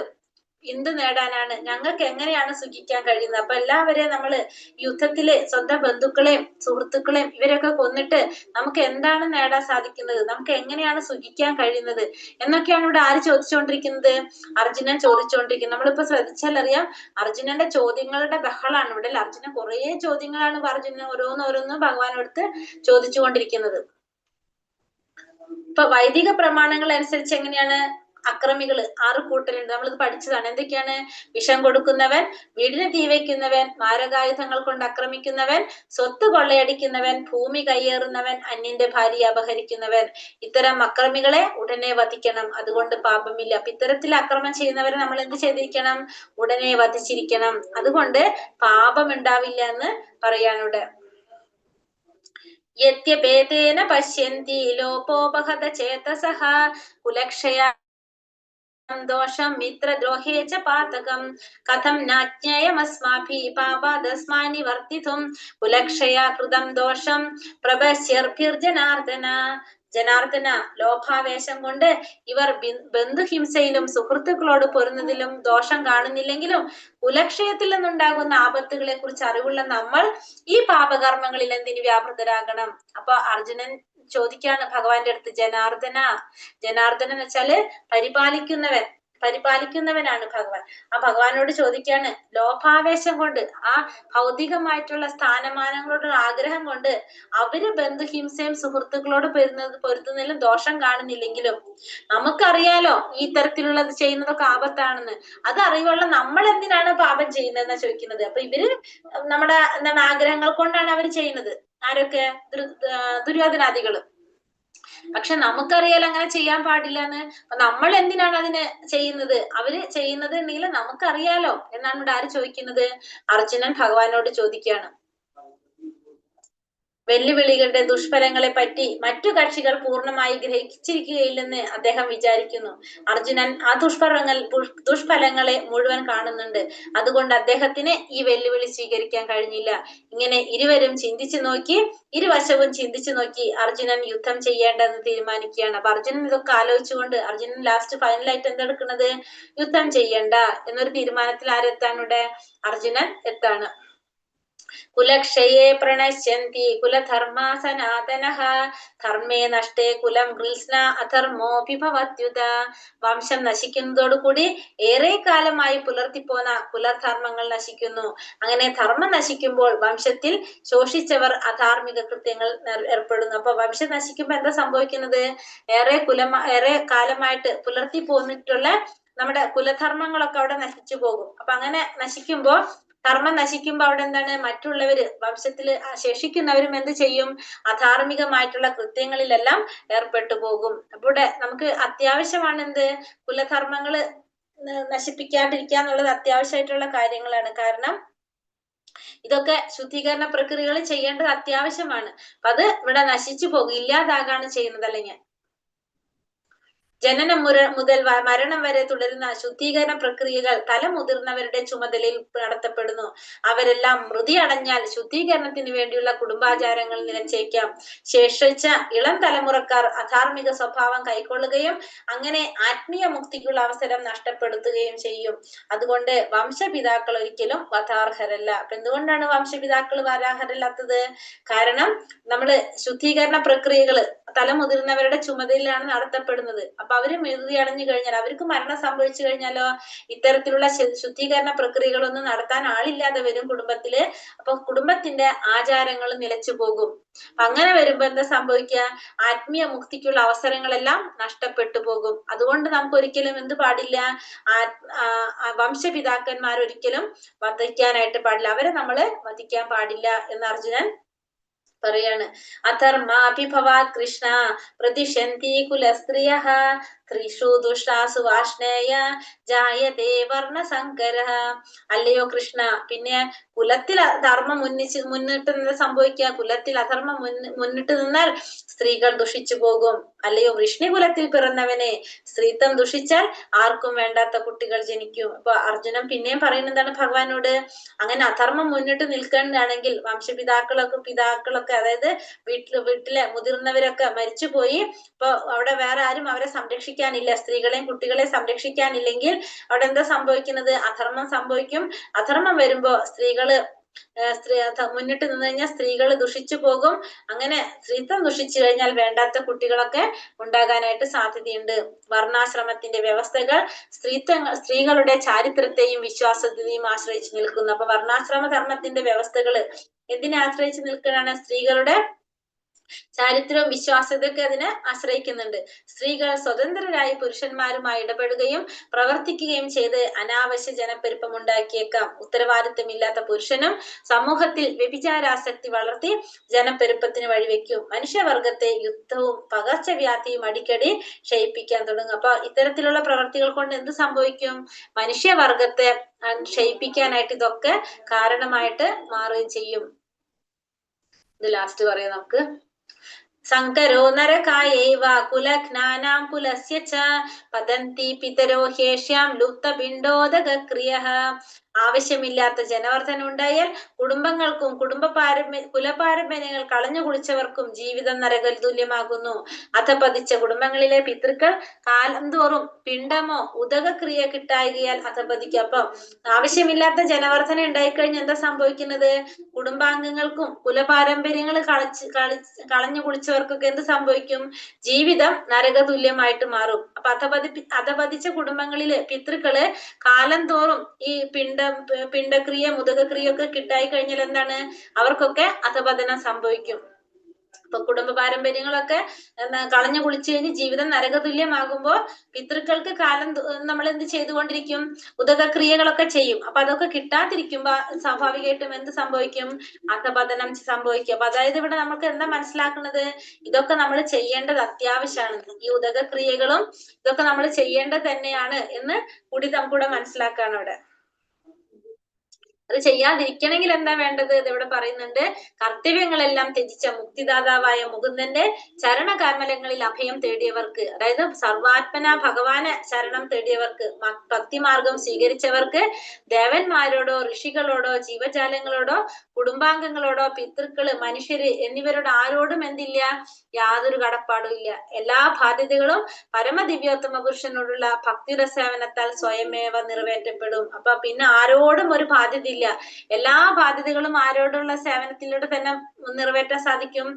എന്ത് നേടാനാണ്? ഞങ്ങൾക്ക് എങ്ങനെയാണ് സുഖിക്കാൻ കഴിയുന്നത്? അപ്പൊ എല്ലാവരെയും നമ്മള് യുദ്ധത്തില് സ്വന്തം ബന്ധുക്കളെയും സുഹൃത്തുക്കളെയും ഇവരൊക്കെ കൊന്നിട്ട് നമുക്ക് എന്താണ് നേടാൻ സാധിക്കുന്നത്? നമുക്ക് എങ്ങനെയാണ് സുഖിക്കാൻ കഴിയുന്നത് എന്നൊക്കെയാണ് ഇവിടെ ആര് ചോദിച്ചുകൊണ്ടിരിക്കുന്നത്? അർജുനൻ ചോദിച്ചുകൊണ്ടിരിക്കുന്നത്. നമ്മളിപ്പോ ശ്രദ്ധിച്ചാൽ അറിയാം, അർജുനന്റെ ചോദ്യങ്ങളുടെ ബഹളാണ് ഇവിടെ. അർജുനൻ കുറേ ചോദ്യങ്ങളാണ് അർജുനൻ ഓരോന്നോരോന്ന് ഭഗവാനോടുത്ത് ചോദിച്ചുകൊണ്ടിരിക്കുന്നത്. ഇപ്പൊ വൈദിക പ്രമാണങ്ങൾ അനുസരിച്ച് എങ്ങനെയാണ്? അക്രമികള് 6 കൂട്ടരുണ്ട്. നമ്മളിത് പഠിച്ചതാണ്. എന്തൊക്കെയാണ്? വിഷം കൊടുക്കുന്നവൻ, വീടിന് തീ വയ്ക്കുന്നവൻ, മാരകായുധങ്ങൾ കൊണ്ട് ആക്രമിക്കുന്നവൻ, സ്വത്ത് കൊള്ളയടിക്കുന്നവൻ, ഭൂമി കയ്യേറുന്നവൻ, അന്യന്റെ ഭാര്യയെ അപഹരിക്കുന്നവൻ. ഇത്തരം അക്രമികളെ ഉടനെ വധിക്കണം. അതുകൊണ്ട് പാപമില്ല. അപ്പൊ ഇത്തരത്തിൽ അക്രമം ചെയ്യുന്നവരെ നമ്മൾ എന്ത് ചെയ്തിരിക്കണം? ഉടനെ വധിച്ചിരിക്കണം. അതുകൊണ്ട് പാപം ഉണ്ടാവില്ല എന്ന് പറയാനിവിടെ. യദ്യപേതേന പശ്യന്തി ലോപോപഹത ചേതസഃ കുലക്ഷയ ദോഷം മിത്രദ്രോഹേ ച പാതകം കഥം നാജ്ഞേയമസ്മാഭിः പാപാദസ്മാനി വർത്തിതും കുലക്ഷയ കൃതം ദോഷം പ്രപശ്യർഭിർജനാർദ്ദന. ജനാർദ്ദന, ലോഭാവേശം കൊണ്ട് ഇവർ ബന്ധുഹിംസയിലും സുഹൃത്തുക്കളോട് പൊരുന്നതിലും ദോഷം കാണുന്നില്ലെങ്കിലും കുലക്ഷയത്തിൽ നിന്നുണ്ടാകുന്ന ആപത്തുകളെ കുറിച്ച് അറിവുള്ള നമ്മൾ ഈ പാപകർമ്മങ്ങളിൽ എന്തിന് വ്യാപൃതരാകണം? അപ്പൊ അർജുനൻ ചോദിക്കാണ് ഭഗവാന്റെ അടുത്ത്, ജനാർദ്ദന. ജനാർദ്ദന എന്ന് വെച്ചാല് പരിപാലിക്കുന്നവനാണ് ഭഗവാൻ. ആ ഭഗവാനോട് ചോദിക്കാണ്, ലോഭാവേശം കൊണ്ട്, ആ ഭൗതികമായിട്ടുള്ള സ്ഥാനമാനങ്ങളോട് ആഗ്രഹം കൊണ്ട് അവര് ബന്ധുഹിംസയും സുഹൃത്തുക്കളോട് പൊരുത്തുന്നതിലും ദോഷം കാണുന്നില്ലെങ്കിലും നമുക്കറിയാലോ ഈ തരത്തിലുള്ളത് ചെയ്യുന്നതൊക്കെ ആപത്താണെന്ന്. അത് അറിവുള്ള നമ്മൾ എന്തിനാണ് പാപം ചെയ്യുന്നതെന്നാ ചോദിക്കുന്നത്. അപ്പൊ ഇവര് നമ്മുടെ എന്താണ് ആഗ്രഹങ്ങൾ കൊണ്ടാണ് അവർ ചെയ്യുന്നത്. ആരൊക്കെ? ദുര്യോധനാദികള്. പക്ഷെ നമുക്കറിയാലോ അങ്ങനെ ചെയ്യാൻ പാടില്ല എന്ന്. അപ്പൊ നമ്മൾ എന്തിനാണ് അതിന് ചെയ്യുന്നത്? അവര് ചെയ്യുന്നത് ഉണ്ടെങ്കിൽ നമുക്കറിയാലോ എന്നാണ് ഇവിടെ ആര് ചോദിക്കുന്നത്? അർജുനൻ ഭഗവാനോട് ചോദിക്കുകയാണ്. വെല്ലുവിളികളുടെ ദുഷ്ഫലങ്ങളെ പറ്റി മറ്റു കക്ഷികൾ പൂർണ്ണമായി ഗ്രഹിച്ചിരിക്കുകയില്ലെന്ന് അദ്ദേഹം വിചാരിക്കുന്നു. അർജുനൻ ആ ദുഷ്ഫലങ്ങളെ മുഴുവൻ കാണുന്നുണ്ട്. അതുകൊണ്ട് അദ്ദേഹത്തിന് ഈ വെല്ലുവിളി സ്വീകരിക്കാൻ കഴിഞ്ഞില്ല. ഇങ്ങനെ ഇരുവരും ചിന്തിച്ചു നോക്കി, ഇരുവശവും ചിന്തിച്ചു നോക്കി അർജുനൻ യുദ്ധം ചെയ്യേണ്ടെന്ന് തീരുമാനിക്കുകയാണ്. അപ്പൊ അർജുനൻ ഇതൊക്കെ ആലോചിച്ചുകൊണ്ട് അർജുനൻ ലാസ്റ്റ് ഫൈനലായിട്ട് എന്തെടുക്കുന്നത്? യുദ്ധം ചെയ്യണ്ട എന്നൊരു തീരുമാനത്തിൽ ആരെത്താണ് ഇവിടെ? അർജുനൻ എത്താണ്. കുലക്ഷയേ പ്രണശ്യന്തി കുലധർമാ സനാതനഃ ധർമ്മേ നഷ്ടേ കുലം ഗൃത്സ്ന അധർമ്മോഭിഭവത്യുത. വംശം നശിക്കുന്നതോടുകൂടി ഏറെ കാലമായി പുലർത്തിപ്പോന്ന കുലധർമ്മങ്ങൾ നശിക്കുന്നു. അങ്ങനെ ധർമ്മം നശിക്കുമ്പോൾ വംശത്തിൽ ശോഷിച്ചവർ അധാർമിക കൃത്യങ്ങൾ ഏർപ്പെടുന്നു. അപ്പൊ വംശം നശിക്കുമ്പോ എന്താ സംഭവിക്കുന്നത്? ഏറെ കാലമായിട്ട് പുലർത്തി പോന്നിട്ടുള്ള നമ്മുടെ കുലധർമ്മങ്ങളൊക്കെ അവിടെ നശിച്ചു പോകും. അപ്പൊ അങ്ങനെ നശിക്കുമ്പോ, ധർമ്മം നശിക്കുമ്പോ അവിടെ എന്താണ്? മറ്റുള്ളവര് വംശത്തില് ശേഷിക്കുന്നവരും എന്ത് ചെയ്യും? അധാർമികമായിട്ടുള്ള കൃത്യങ്ങളിലെല്ലാം ഏർപ്പെട്ടു പോകും. അപ്പൊ ഇവിടെ നമുക്ക് അത്യാവശ്യമാണ് എന്ത്? കുലധർമ്മങ്ങള് നശിപ്പിക്കാണ്ടിരിക്കുക എന്നുള്ളത് അത്യാവശ്യമായിട്ടുള്ള കാര്യങ്ങളാണ്. കാരണം ഇതൊക്കെ ശുദ്ധീകരണ പ്രക്രിയകൾ ചെയ്യേണ്ടത് അത്യാവശ്യമാണ്. അപ്പൊ അത് ഇവിടെ നശിച്ചു പോകും, ഇല്ലാതാകാണ് ചെയ്യുന്നത്. അല്ലെങ്കിൽ ജനനം മുതൽ മരണം വരെ തുടരുന്ന ശുദ്ധീകരണ പ്രക്രിയകൾ തലമുതിർന്നവരുടെ ചുമതലയിൽ നടത്തപ്പെടുന്നു. അവരെല്ലാം മൃതി അടഞ്ഞാൽ ശുദ്ധീകരണത്തിന് വേണ്ടിയുള്ള കുടുംബാചാരങ്ങൾ നിലച്ചേക്കാം. ശേഷിച്ച ഇളം തലമുറക്കാർ അധാർമിക സ്വഭാവം കൈക്കൊള്ളുകയും അങ്ങനെ ആത്മീയ മുക്തിക്കുള്ള അവസരം നഷ്ടപ്പെടുത്തുകയും ചെയ്യും. അതുകൊണ്ട് വംശപിതാക്കൾ ഒരിക്കലും വധാർഹരല്ല. അപ്പൊ എന്തുകൊണ്ടാണ് വംശപിതാക്കൾ വരാഹരല്ലാത്തത്? കാരണം നമ്മള് ശുദ്ധീകരണ പ്രക്രിയകള് തലമുതിർന്നവരുടെ ചുമതലയിലാണ് നടത്തപ്പെടുന്നത്. അപ്പൊ അവര് മൃതി അടഞ്ഞു കഴിഞ്ഞാൽ, അവർക്ക് മരണം സംഭവിച്ചു കഴിഞ്ഞാലോ ഇത്തരത്തിലുള്ള ശുദ്ധീകരണ പ്രക്രിയകളൊന്നും നടത്താൻ ആളില്ലാതെ വരും കുടുംബത്തില്. അപ്പൊ കുടുംബത്തിന്റെ ആചാരങ്ങൾ നിലച്ചു പോകും. അങ്ങനെ വരുമ്പോ എന്താ സംഭവിക്കുക? ആത്മീയ മുക്തിക്കുള്ള അവസരങ്ങളെല്ലാം നഷ്ടപ്പെട്ടു പോകും. അതുകൊണ്ട് നമുക്ക് ഒരിക്കലും എന്ത് പാടില്ല? വംശപിതാക്കന്മാർ ഒരിക്കലും വധിക്കാനായിട്ട് പാടില്ല. അവരെ നമ്മള് വധിക്കാൻ പാടില്ല എന്ന് അർജുനൻ പറയാണ്. അധർമാഭിഭവാത് കൃഷ്ണ പ്രതിഷന്തി കുലസ്ത്രിയഃ ത്രിഷു ദുഷ്ടാസു വാർഷ്ണേയ ജായതേ വർണ്ണസങ്കരഃ. അല്ലയോ കൃഷ്ണ, പിന്നെ കുലത്തിൽ ധർമ്മം മുന്നിട്ട് നിന്ന് സംഭവിക്കുക. കുലത്തിൽ അധർമ്മം മുന്നിട്ട് നിന്നാൽ സ്ത്രീകൾ ദുഷിച്ചു പോകും. അല്ലയോ വൃഷ്ണികുലത്തിൽ പിറന്നവനെ, സ്ത്രീത്വം ദുഷിച്ചാൽ ആർക്കും വേണ്ടാത്ത കുട്ടികൾ ജനിക്കും. അപ്പൊ അർജുനൻ പിന്നെയും പറയുന്നതാണ് ഭഗവാനോട്, അങ്ങനെ അധർമ്മം മുന്നിട്ട് നിൽക്കേണ്ടതാണെങ്കിൽ പിതാക്കളൊക്കെ അതായത് വീട്ടിലെ മുതിർന്നവരൊക്കെ മരിച്ചുപോയി, ഇപ്പൊ അവിടെ വേറെ ആരും അവരെ സംരക്ഷിക്കാനില്ല, സ്ത്രീകളെയും കുട്ടികളെയും സംരക്ഷിക്കാനില്ലെങ്കിൽ അവിടെ എന്താ സംഭവിക്കുന്നത്? അധർമ്മം സംഭവിക്കും. അധർമ്മം വരുമ്പോ മുന്നിട്ട് നിന്ന് കഴിഞ്ഞാൽ സ്ത്രീകൾ ദുഷിച്ചു പോകും. അങ്ങനെ സ്ത്രീത്വം ദുഷിച്ചു കഴിഞ്ഞാൽ വേണ്ടാത്ത കുട്ടികളൊക്കെ ഉണ്ടാകാനായിട്ട് സാധ്യതയുണ്ട്. വർണ്ണാശ്രമത്തിന്റെ വ്യവസ്ഥകൾ സ്ത്രീകളുടെ ചാരിത്രത്തെയും വിശ്വാസത്തെയും ആശ്രയിച്ച് നിൽക്കുന്നു. അപ്പൊ വർണ്ണാശ്രമ ധർമ്മത്തിന്റെ വ്യവസ്ഥകള് എന്തിനെ ആശ്രയിച്ച് നിൽക്കുകയാണ്? സ്ത്രീകളുടെ ചാരിത്രവും വിശ്വാസതയൊക്കെ അതിനെ ആശ്രയിക്കുന്നുണ്ട്. സ്ത്രീകൾ സ്വതന്ത്രരായി പുരുഷന്മാരുമായി ഇടപെടുകയും പ്രവർത്തിക്കുകയും ചെയ്ത് അനാവശ്യ ജനപ്പെരുപ്പം ഉണ്ടാക്കിയേക്കാം. ഉത്തരവാദിത്തമില്ലാത്ത പുരുഷനും സമൂഹത്തിൽ വ്യഭിചാരാസക്തി വളർത്തി ജനപ്പെരുപ്പത്തിന് വഴിവെക്കും. മനുഷ്യവർഗത്തെ യുദ്ധവും പകർച്ചവ്യാധിയും അടിക്കടി ക്ഷയിപ്പിക്കാൻ തുടങ്ങും. അപ്പൊ ഇത്തരത്തിലുള്ള പ്രവർത്തികൾ കൊണ്ട് എന്ത് സംഭവിക്കും? മനുഷ്യവർഗത്തെ ക്ഷയിപ്പിക്കാനായിട്ട് ഇതൊക്കെ കാരണമായിട്ട് മാറുകയും ചെയ്യും. ഇത് ലാസ്റ്റ് പറയാം നമുക്ക്. സങ്കരോ നരകായൈവ കുലഘ്നാനാം കുലസ്യ ച പതന്തി പിതരോ ഹേഷ്യാം ലുപ്തപിണ്ഡോദകക്രിയഃ. ആവശ്യമില്ലാത്ത ജനവർദ്ധന ഉണ്ടായാൽ കുടുംബങ്ങൾക്കും കുലപാരമ്പര്യങ്ങൾ കളഞ്ഞു കുളിച്ചവർക്കും ജീവിതം നരകൽ തുല്യമാകുന്നു. അധപതിച്ച കുടുംബങ്ങളിലെ പിതൃക്കൾ കാലം തോറും പിണ്ഡമോ ഉദകക്രിയ കിട്ടായികയാൽ അധപതിക്കും. അപ്പൊ ആവശ്യമില്ലാത്ത ജനവർദ്ധന ഉണ്ടായിക്കഴിഞ്ഞാൽ എന്താ സംഭവിക്കുന്നത്? കുടുംബാംഗങ്ങൾക്കും കുലപാരമ്പര്യങ്ങൾ കളഞ്ഞു കുളിച്ചവർക്കൊക്കെ എന്ത് സംഭവിക്കും? ജീവിതം നരകതുല്യമായിട്ട് മാറും. അപ്പൊ അധപതിച്ച കുടുംബങ്ങളില് പിതൃക്കള് കാലം തോറും ഈ പിണ്ടക്രിയ മുതകക്രിയ ഒക്കെ കിട്ടായി കഴിഞ്ഞാൽ എന്താണ്? അവർക്കൊക്കെ അധപതനം സംഭവിക്കും. ഇപ്പൊ കുടുംബ പാരമ്പര്യങ്ങളൊക്കെ കളഞ്ഞു കുളിച്ചു കഴിഞ്ഞ് ജീവിതം നരകതുല്യമാകുമ്പോ പിതൃക്കൾക്ക് നമ്മൾ എന്ത് ചെയ്തുകൊണ്ടിരിക്കും? ഉദകക്രിയകളൊക്കെ ചെയ്യും. അപ്പൊ അതൊക്കെ കിട്ടാതിരിക്കുമ്പോ സ്വാഭാവികമായിട്ടും എന്ത് സംഭവിക്കും? അധപതനം സംഭവിക്കും. അപ്പൊ അതായത് ഇവിടെ നമുക്ക് എന്താ മനസ്സിലാക്കുന്നത്? ഇതൊക്കെ നമ്മൾ ചെയ്യേണ്ടത് അത്യാവശ്യമാണ്. ഈ ഉദകക്രിയകളും ഇതൊക്കെ നമ്മൾ ചെയ്യേണ്ടത് തന്നെയാണ് എന്ന് കൂടി നമുക്കിവിടെ മനസ്സിലാക്കാണ് ഇവിടെ. അത് ചെയ്യാതിരിക്കണമെങ്കിൽ എന്താ വേണ്ടത്? ഇതിവിടെ പറയുന്നുണ്ട്. കർത്തവ്യങ്ങളെല്ലാം ത്യജിച്ച മുക്തിദാതാവായ മുകുന്ദന്റെ ചരണകമലങ്ങളിൽ അഭയം തേടിയവർക്ക്, അതായത് സർവാത്മന ഭഗവാന് ശരണം തേടിയവർക്ക്, ഭക്തിമാർഗം സ്വീകരിച്ചവർക്ക് ദേവന്മാരോടോ ഋഷികളോടോ ജീവജാലങ്ങളോടോ കുടുംബാംഗങ്ങളോടോ പിതൃക്കള് മനുഷ്യര് എന്നിവരോട് ആരോടും എന്തില്ല? യാതൊരു കടപ്പാടും ഇല്ല. എല്ലാ ബാധ്യതകളും പരമദിവ്യോത്തമ പുരുഷനോടുള്ള ഭക്തിയുടെ സേവനത്താൽ സ്വയമേവ നിറവേറ്റപ്പെടും. അപ്പൊ പിന്നെ ആരോടും ഒരു ബാധ്യത ഇല്ല. എല്ലാ ബാധ്യതകളും ആരോടുള്ള സേവനത്തിലൂടെ തന്നെ നിറവേറ്റാൻ സാധിക്കും?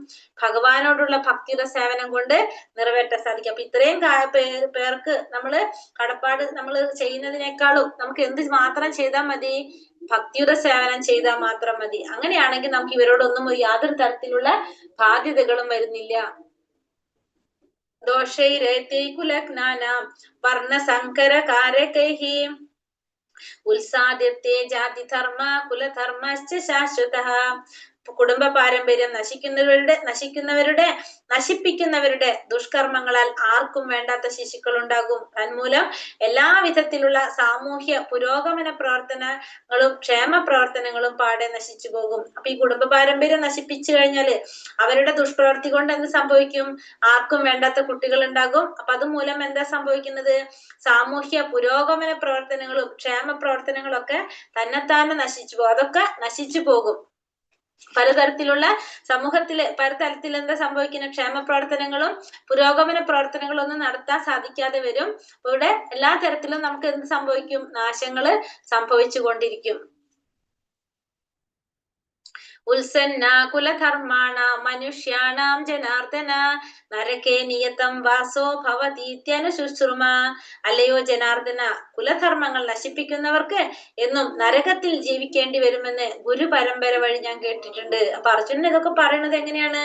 ഭഗവാനോടുള്ള ഭക്തിയുടെ സേവനം കൊണ്ട് നിറവേറ്റാൻ സാധിക്കും. അപ്പൊ ഇത്രയും പേർക്ക് നമ്മള് കടപ്പാട് നമ്മൾ ചെയ്യുന്നതിനേക്കാളും നമുക്ക് എന്ത് മാത്രം ചെയ്താൽ മതി? ഭക്തിയുടെ സേവനം ചെയ്താൽ മാത്രം മതി. അങ്ങനെയാണെങ്കിൽ നമുക്ക് ഇവരോടൊന്നും യാതൊരു തരത്തിലുള്ള ബാധ്യതകളും വരുന്നില്ല. ദോഷൈരേത്യൈ കുലഘ്നാനാം വർണ്ണസങ്കരകാരകൈഃ ഉത്സാദ്യത്തെ ജാതിധർമ്മ കുലധർമ്മശ്ച ശാശ്വതഃ. കുടുംബ പാരമ്പര്യം നശിപ്പിക്കുന്നവരുടെ ദുഷ്കർമ്മങ്ങളാൽ ആർക്കും വേണ്ടാത്ത ശിശുക്കൾ ഉണ്ടാകും. തന്മൂലം എല്ലാവിധത്തിലുള്ള സാമൂഹ്യ പുരോഗമന പ്രവർത്തനങ്ങളും ക്ഷേമ പ്രവർത്തനങ്ങളും പാടെ നശിച്ചു പോകും. അപ്പൊ ഈ കുടുംബ പാരമ്പര്യം നശിപ്പിച്ചു കഴിഞ്ഞാല് അവരുടെ ദുഷ്പ്രവൃത്തി കൊണ്ട് എന്ത് സംഭവിക്കും? ആർക്കും വേണ്ടാത്ത കുട്ടികൾ ഉണ്ടാകും. അപ്പൊ അതുമൂലം എന്താ സംഭവിക്കുന്നത്? സാമൂഹ്യ പുരോഗമന പ്രവർത്തനങ്ങളും ക്ഷേമ പ്രവർത്തനങ്ങളൊക്കെ തന്നെത്താനെ നശിച്ചു പോകും. അതൊക്കെ നശിച്ചു പോകും. പലതരത്തിലുള്ള സമൂഹത്തില് പലതരത്തിൽ എന്താ സംഭവിക്കുന്ന? ക്ഷേമ പ്രവർത്തനങ്ങളും പുരോഗമന പ്രവർത്തനങ്ങളും ഒന്നും നടത്താൻ സാധിക്കാതെ വരും. ഇവിടെ എല്ലാ തരത്തിലും നമുക്ക് എന്ത് സംഭവിക്കും? നാശങ്ങള് സംഭവിച്ചു കൊണ്ടിരിക്കും. ഉത്സന്ന കുലധർമാണ മനുഷ്യാണാം ജനാർദ്ദന നരകേ നിയതം വാസോ ഭവതീത്യനുശുശ്രുമ. അല്ലയോ ജനാർദ്ദന, കുലധർമ്മങ്ങൾ നശിപ്പിക്കുന്നവർക്ക് എന്നും നരകത്തിൽ ജീവിക്കേണ്ടി വരുമെന്ന് ഗുരുപരമ്പര വഴി ഞാൻ കേട്ടിട്ടുണ്ട്. അപ്പൊ അർജുനൻ ഇതൊക്കെ പറയുന്നത് എങ്ങനെയാണ്?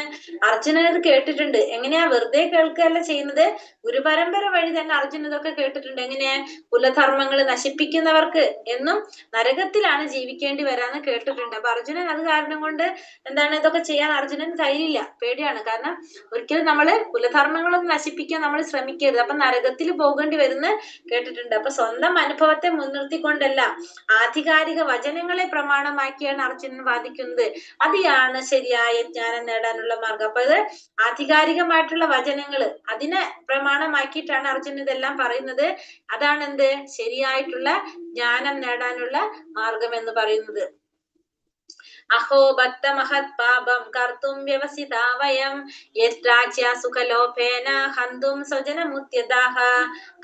അർജുനൻ ഇത് കേട്ടിട്ടുണ്ട്. എങ്ങനെയാ? വെറുതെ കേൾക്കുകയല്ല ചെയ്യുന്നത്, ഗുരുപരമ്പര വഴി തന്നെ അർജുനൻ ഇതൊക്കെ കേട്ടിട്ടുണ്ട്. എങ്ങനെയാ? കുലധർമ്മങ്ങൾ നശിപ്പിക്കുന്നവർക്ക് എന്നും നരകത്തിലാണ് ജീവിക്കേണ്ടി വരാന്ന് കേട്ടിട്ടുണ്ട്. അപ്പൊ അർജുനൻ അത് കാരണം കൊണ്ട് എന്താണ് ഇതൊക്കെ ചെയ്യാൻ അർജുനന് ധൈര്യമില്ല, പേടിയാണ്. കാരണം ഒരിക്കലും നമ്മള് കുലധർമ്മങ്ങളൊന്നും നശിപ്പിക്കാൻ നമ്മൾ ശ്രമിക്കരുത്, അപ്പൊ നരകത്തിൽ പോകേണ്ടി വരുന്ന കേട്ടിട്ടുണ്ട്. അപ്പൊ സ്വന്തം അനുഭവത്തെ മുൻനിർത്തിക്കൊണ്ടല്ല, ആധികാരിക വചനങ്ങളെ പ്രമാണമാക്കിയാണ് അർജുനൻ വാദിക്കുന്നത്. അതാണ് ശരിയായ ജ്ഞാനം നേടാനുള്ള മാർഗം. അപ്പൊ ഇത് ആധികാരികമായിട്ടുള്ള വചനങ്ങള് അതിനെ പ്രമാണമാക്കിയിട്ടാണ് അർജുനൻ ഇതെല്ലാം പറയുന്നത്. അതാണ് എന്ത് ശരിയായിട്ടുള്ള ജ്ഞാനം നേടാനുള്ള മാർഗം എന്ന് പറയുന്നത്. അഹോ ഭക്ത മഹത് പാപം കർത്തും വ്യവസിതാ വയം യത്രാജ്യ സുഖലോഭേന ഹന്തും സ്വജനമുത്യതാഹ.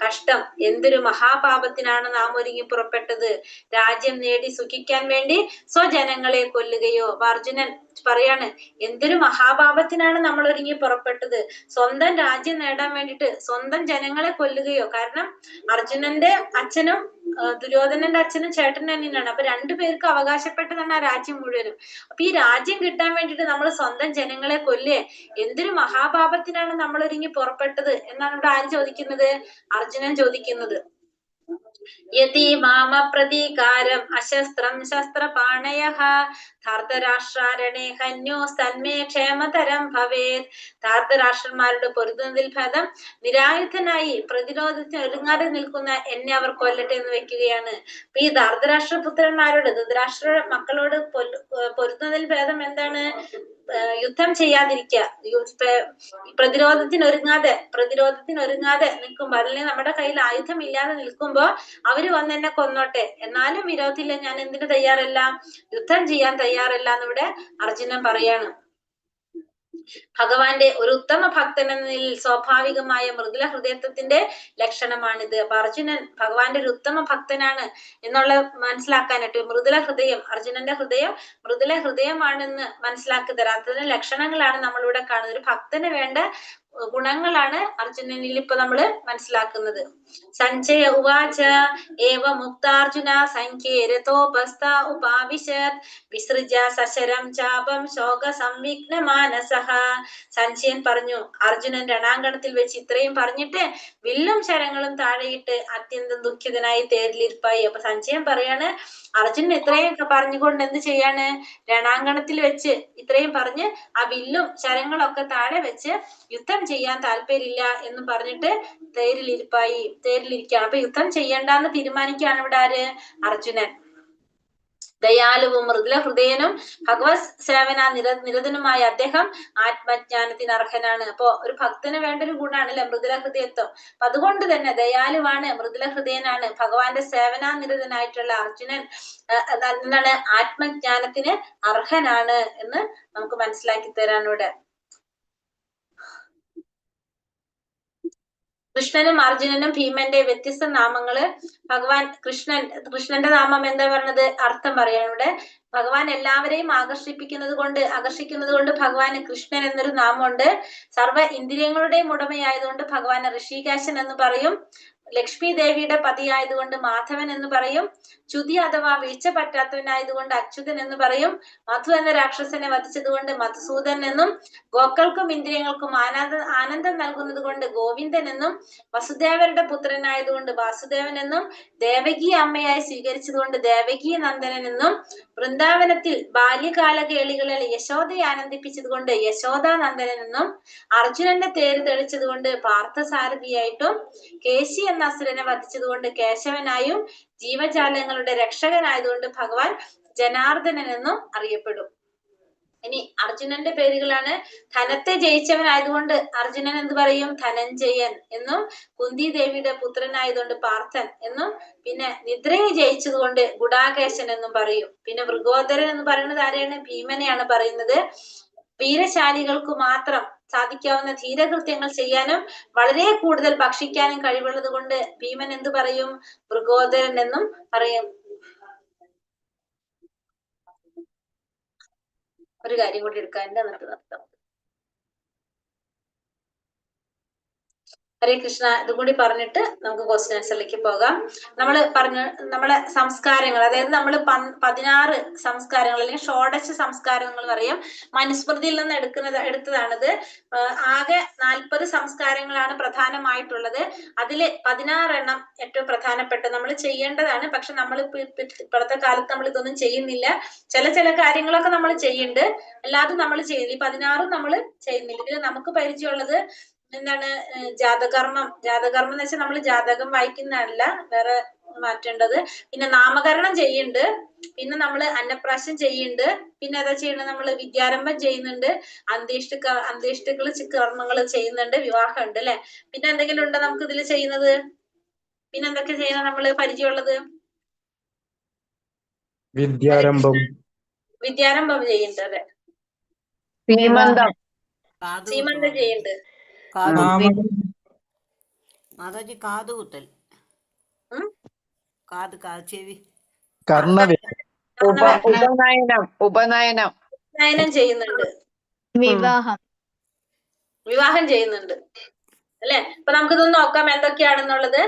കഷ്ടം, എന്തൊരു മഹാപാപത്തിനാണ് നാം ഒരുങ്ങി പുറപ്പെട്ടത്, രാജ്യം നേടി സുഖിക്കാൻ വേണ്ടി സ്വജനങ്ങളെ കൊല്ലുകയോ. അപ്പൊ അർജുനൻ പറയാണ്, എന്തൊരു മഹാപാപത്തിനാണ് നമ്മൾ ഒരുങ്ങി പുറപ്പെട്ടത്, സ്വന്തം രാജ്യം നേടാൻ വേണ്ടിയിട്ട് സ്വന്തം ജനങ്ങളെ കൊല്ലുകയോ. കാരണം അർജുനന്റെ അച്ഛനും ദുര്യോധനന്റെ അച്ഛനും ചേട്ടൻ തന്നെയാണ്. അപ്പൊ രണ്ടുപേർക്ക് അവകാശപ്പെട്ടതാണ് ആ രാജ്യം മുഴുവനും. അപ്പൊ ഈ രാജ്യം കിട്ടാൻ വേണ്ടിയിട്ട് നമ്മൾ സ്വന്തം ജനങ്ങളെ കൊല്ലേ, എന്തൊരു മഹാപാപത്തിനാണ് നമ്മൾ ഒരുങ്ങി പുറപ്പെട്ടത് എന്നാണ് ഇവിടെ ആര് ചോദിക്കുന്നത്? അർജുനൻ ചോദിക്കുന്നത്. യതി മാമ പ്രതീകാരം അശസ്ത്രം ശസ്ത്രപാണയഃ ധാർതരാഷ്ട്രാരണേ ഹന്യോ സന്മേ ക്ഷേമതരം ഭവേത്. ധാർതരാഷ്ട്രന്മാരുടെ പൊരുതുന്നതിൽ ഭേദം നിരായുധനായി പ്രതിരോധത്തിന് ഒരുങ്ങാതെ നിൽക്കുന്ന എന്നെ അവർ കൊല്ലട്ടെ എന്ന് വെക്കുകയാണ്. അപ്പൊ ഈ ധാർതരാഷ്ട്രപുത്രന്മാരോട്, ധൃതരാഷ്ട്ര മക്കളോട് പൊരുത്തുന്നതിൽ ഭേദം എന്താണ്? യുദ്ധം ചെയ്യാതിരിക്കുക, പ്രതിരോധത്തിന് ഒരുങ്ങാതെ നിൽക്കുമ്പോ, അല്ലെങ്കിൽ നമ്മുടെ കയ്യിൽ ആയുധം ഇല്ലാതെ നിൽക്കുമ്പോ അവര് വന്ന് എന്നെ കൊന്നോട്ടെ, എന്നാലും വിരോധമില്ല, ഞാൻ എന്തിനു തയ്യാറല്ല? യുദ്ധം ചെയ്യാൻ തയ്യാറല്ല എന്നിവിടെ അർജുനൻ പറയാണ്. ഭഗവാന്റെ ഒരു ഉത്തമ ഭക്തൻ എന്ന നിലയിൽ സ്വാഭാവികമായ മൃദുല ഹൃദയത്വത്തിന്റെ ലക്ഷണമാണിത്. അപ്പൊ അർജുനൻ ഭഗവാന്റെ ഒരു ഉത്തമ ഭക്തനാണ് എന്നുള്ള മനസ്സിലാക്കാനായിട്ട് മൃദുല ഹൃദയം, അർജുനന്റെ ഹൃദയം മൃദുല ഹൃദയമാണെന്ന് മനസ്സിലാക്കി തരാത്തതിന് ലക്ഷണങ്ങളാണ് നമ്മളിവിടെ കാണുന്നത്. ഒരു ഭക്തന് വേണ്ട ഗുണങ്ങളാണ് അർജുനനിൽ ഇപ്പൊ നമ്മള് മനസ്സിലാക്കുന്നത്. സഞ്ജയ ഉവാച ഏവ മുക്താർജുന സംഖ്യേ രഥോപസ്ഥ ഉപാവിശത് വിസൃജ സശരം ചാപം ശോക സംവിഘ്ന മാനസഃ. സഞ്ജയൻ പറഞ്ഞു, അർജുനൻ രണാങ്കണത്തിൽ വെച്ച് ഇത്രയും പറഞ്ഞിട്ട് വില്ലും ശരങ്ങളും താഴെയിട്ട് അത്യന്തം ദുഃഖിതനായി തേരിലിരിപ്പായി. അപ്പൊ സഞ്ജയൻ പറയാണ്, അർജുനൻ ഇത്രയും പറഞ്ഞുകൊണ്ട് എന്ത് ചെയ്യാണ്? രണാങ്കണത്തിൽ വെച്ച് ഇത്രയും പറഞ്ഞ് ആ വില്ലും ശരങ്ങളൊക്കെ താഴെ വെച്ച് യുദ്ധം ചെയ്യാൻ താല്പര്യമില്ല എന്ന് പറഞ്ഞിട്ട് തേരിലിരിക്കുകയാണ്. അപ്പൊ യുദ്ധം ചെയ്യണ്ടെന്ന് തീരുമാനിക്കുകയാണ് ഇവിടെ ആര്? അർജുനൻ. ദയാലുവും മൃദുല ഹൃദയനും ഭഗവത് സേവന നിരതനുമായ അദ്ദേഹം ആത്മജ്ഞാനത്തിന് അർഹനാണ്. അപ്പൊ ഒരു ഭക്തന് വേണ്ട ഒരു ഗുണമാണ് അല്ലെ മൃദുല ഹൃദയത്വം. അപ്പൊ അതുകൊണ്ട് തന്നെ ദയാലുവാണ്, മൃദുല ഹൃദയനാണ്. ഭഗവാന്റെ സേവനാനിരതനായിട്ടുള്ള അർജുനൻ എന്താണ്? ആത്മജ്ഞാനത്തിന് അർഹനാണ് എന്ന് നമുക്ക് മനസ്സിലാക്കി തരാനിവിടെ. കൃഷ്ണനും അർജുനനും ഭീമന്റെ വ്യത്യസ്ത നാമങ്ങള്. ഭഗവാൻ കൃഷ്ണന്റെ നാമം എന്താ പറഞ്ഞത്? അർത്ഥം പറയാണ് ഇവിടെ. ഭഗവാൻ എല്ലാവരെയും ആകർഷിക്കുന്നത് കൊണ്ട് ഭഗവാന് കൃഷ്ണൻ എന്നൊരു നാമമുണ്ട്. സർവ്വ ഇന്ദ്രിയങ്ങളുടെയും ഉടമയായതുകൊണ്ട് ഭഗവാന് ഋഷികേശൻ എന്ന് പറയും. ലക്ഷ്മി ദേവിയുടെ പതിയായതുകൊണ്ട് മാധവൻ എന്ന് പറയും. ചുതി അഥവാ വീഴ്ച പറ്റാത്തവനായതുകൊണ്ട് അച്യുതൻ എന്ന് പറയും. മധു എന്ന രാക്ഷസനെ വധിച്ചതുകൊണ്ട് മധുസൂദൻ എന്നും, ഗോക്കൾക്കും ഇന്ദ്രിയങ്ങൾക്കും ആനന്ദം നൽകുന്നത് കൊണ്ട് ഗോവിന്ദൻ എന്നും, വസുദേവരുടെ പുത്രനായതുകൊണ്ട് വാസുദേവൻ എന്നും, ദേവകി അമ്മയായി സ്വീകരിച്ചതുകൊണ്ട് ദേവകി നന്ദനൻ എന്നും, വൃന്ദാവനത്തിൽ ബാല്യകാല കേളികളെ യശോദയെ ആനന്ദിപ്പിച്ചത് കൊണ്ട് യശോദാനന്ദനൻ എന്നും, അർജുനന്റെ തേര് തെളിച്ചതുകൊണ്ട് പാർത്ഥസാരഥിയായിട്ടും, കേശി എന്ന അസുരനെ വധിച്ചതുകൊണ്ട് കേശവനായും, ജീവജാലങ്ങളുടെ രക്ഷകനായതുകൊണ്ട് ഭഗവാൻ ജനാർദ്ദനൻ എന്നും അറിയപ്പെടും. ഇനി അർജുനന്റെ പേരുകളാണ്. ധനത്തെ ജയിച്ചവനായതുകൊണ്ട് അർജുനൻ എന്ത് പറയും? ധനഞ്ജയൻ എന്നും, കുന്തി ദേവിയുടെ പുത്രനായതുകൊണ്ട് പാർത്ഥൻ എന്നും, പിന്നെ നിദ്രയെ ജയിച്ചതുകൊണ്ട് ഗുഡാകേശൻ എന്നും പറയും. പിന്നെ വൃഗോദരൻ എന്ന് പറയുന്നത് ആരെയാണ്? ഭീമനെയാണ് പറയുന്നത്. വീരശാലികൾക്ക് മാത്രം സാധിക്കാവുന്ന ധീരകൃത്യങ്ങൾ ചെയ്യാനും വളരെ കൂടുതൽ ഭക്ഷിക്കാനും കഴിവുള്ളത് കൊണ്ട് ഭീമൻ എന്ത് പറയും? വൃഗോദരൻ എന്നും പറയും. ഒരു കാര്യം കൂടി എടുക്കാൻ എന്നിട്ട് നിർത്താം. ഹരേ കൃഷ്ണ. ഇതും കൂടി പറഞ്ഞിട്ട് നമുക്ക് ക്വസ്റ്റ്യൻ ആൻസറിലേക്ക് പോകാം. നമ്മളെ സംസ്കാരങ്ങൾ, അതായത് നമ്മൾ 16 സംസ്കാരങ്ങൾ അല്ലെങ്കിൽ ഷോഡശ സംസ്കാരങ്ങൾ പറയും. മനുസ്മൃതിയിൽ നിന്ന് എടുത്തതാണിത്. ആകെ 40 സംസ്കാരങ്ങളാണ് പ്രധാനമായിട്ടുള്ളത്. അതില് 16 എണ്ണം ഏറ്റവും പ്രധാനപ്പെട്ട നമ്മൾ ചെയ്യേണ്ടതാണ്. പക്ഷെ നമ്മൾ ഇപ്പോഴത്തെ കാലത്ത് നമ്മൾ ഇതൊന്നും ചെയ്യുന്നില്ല. ചില കാര്യങ്ങളൊക്കെ നമ്മൾ ചെയ്യുന്നുണ്ട്, അല്ലാതെ നമ്മൾ ചെയ്യുന്നില്ല. ഈ 16 നമ്മൾ ചെയ്യുന്നില്ല. ഇതിൽ നമുക്ക് പരിചയമുള്ളത് എന്താണ്? ജാതകർമ്മം എന്ന് വെച്ചാൽ നമ്മൾ ജാതകം വായിക്കുന്നതല്ല, വേറെ മാറ്റേണ്ടത്. പിന്നെ നാമകരണം ചെയ്യുന്നുണ്ട്, പിന്നെ നമ്മൾ അന്നപ്രാശം ചെയ്യുന്നുണ്ട്, പിന്നെ എന്താ ചെയ്യണത്? നമ്മൾ വിദ്യാരംഭം ചെയ്യുന്നുണ്ട്, അന്ത്യേഷ്ടുക്കള് കർമ്മങ്ങൾ ചെയ്യുന്നുണ്ട്, വിവാഹം ഉണ്ട് അല്ലെ. പിന്നെ എന്തെങ്കിലും ഉണ്ടോ നമുക്ക് ഇതിൽ ചെയ്യുന്നത്? പിന്നെ എന്തൊക്കെ ചെയ്യുന്നത് നമ്മള് പരിചയമുള്ളത്? വിദ്യാരംഭം ചെയ്യുന്നുണ്ട്. അതെ, സീമന്തം ചെയ്യുന്നുണ്ട്. മാതാജി കാതുകുത്തൽ, കാത് ചെവി, ഉപനയനം ചെയ്യുന്നുണ്ട്, വിവാഹം ചെയ്യുന്നുണ്ട് അല്ലെ. അപ്പൊ നമുക്കിതൊന്ന് നോക്കാം എന്തൊക്കെയാണെന്നുള്ളത്.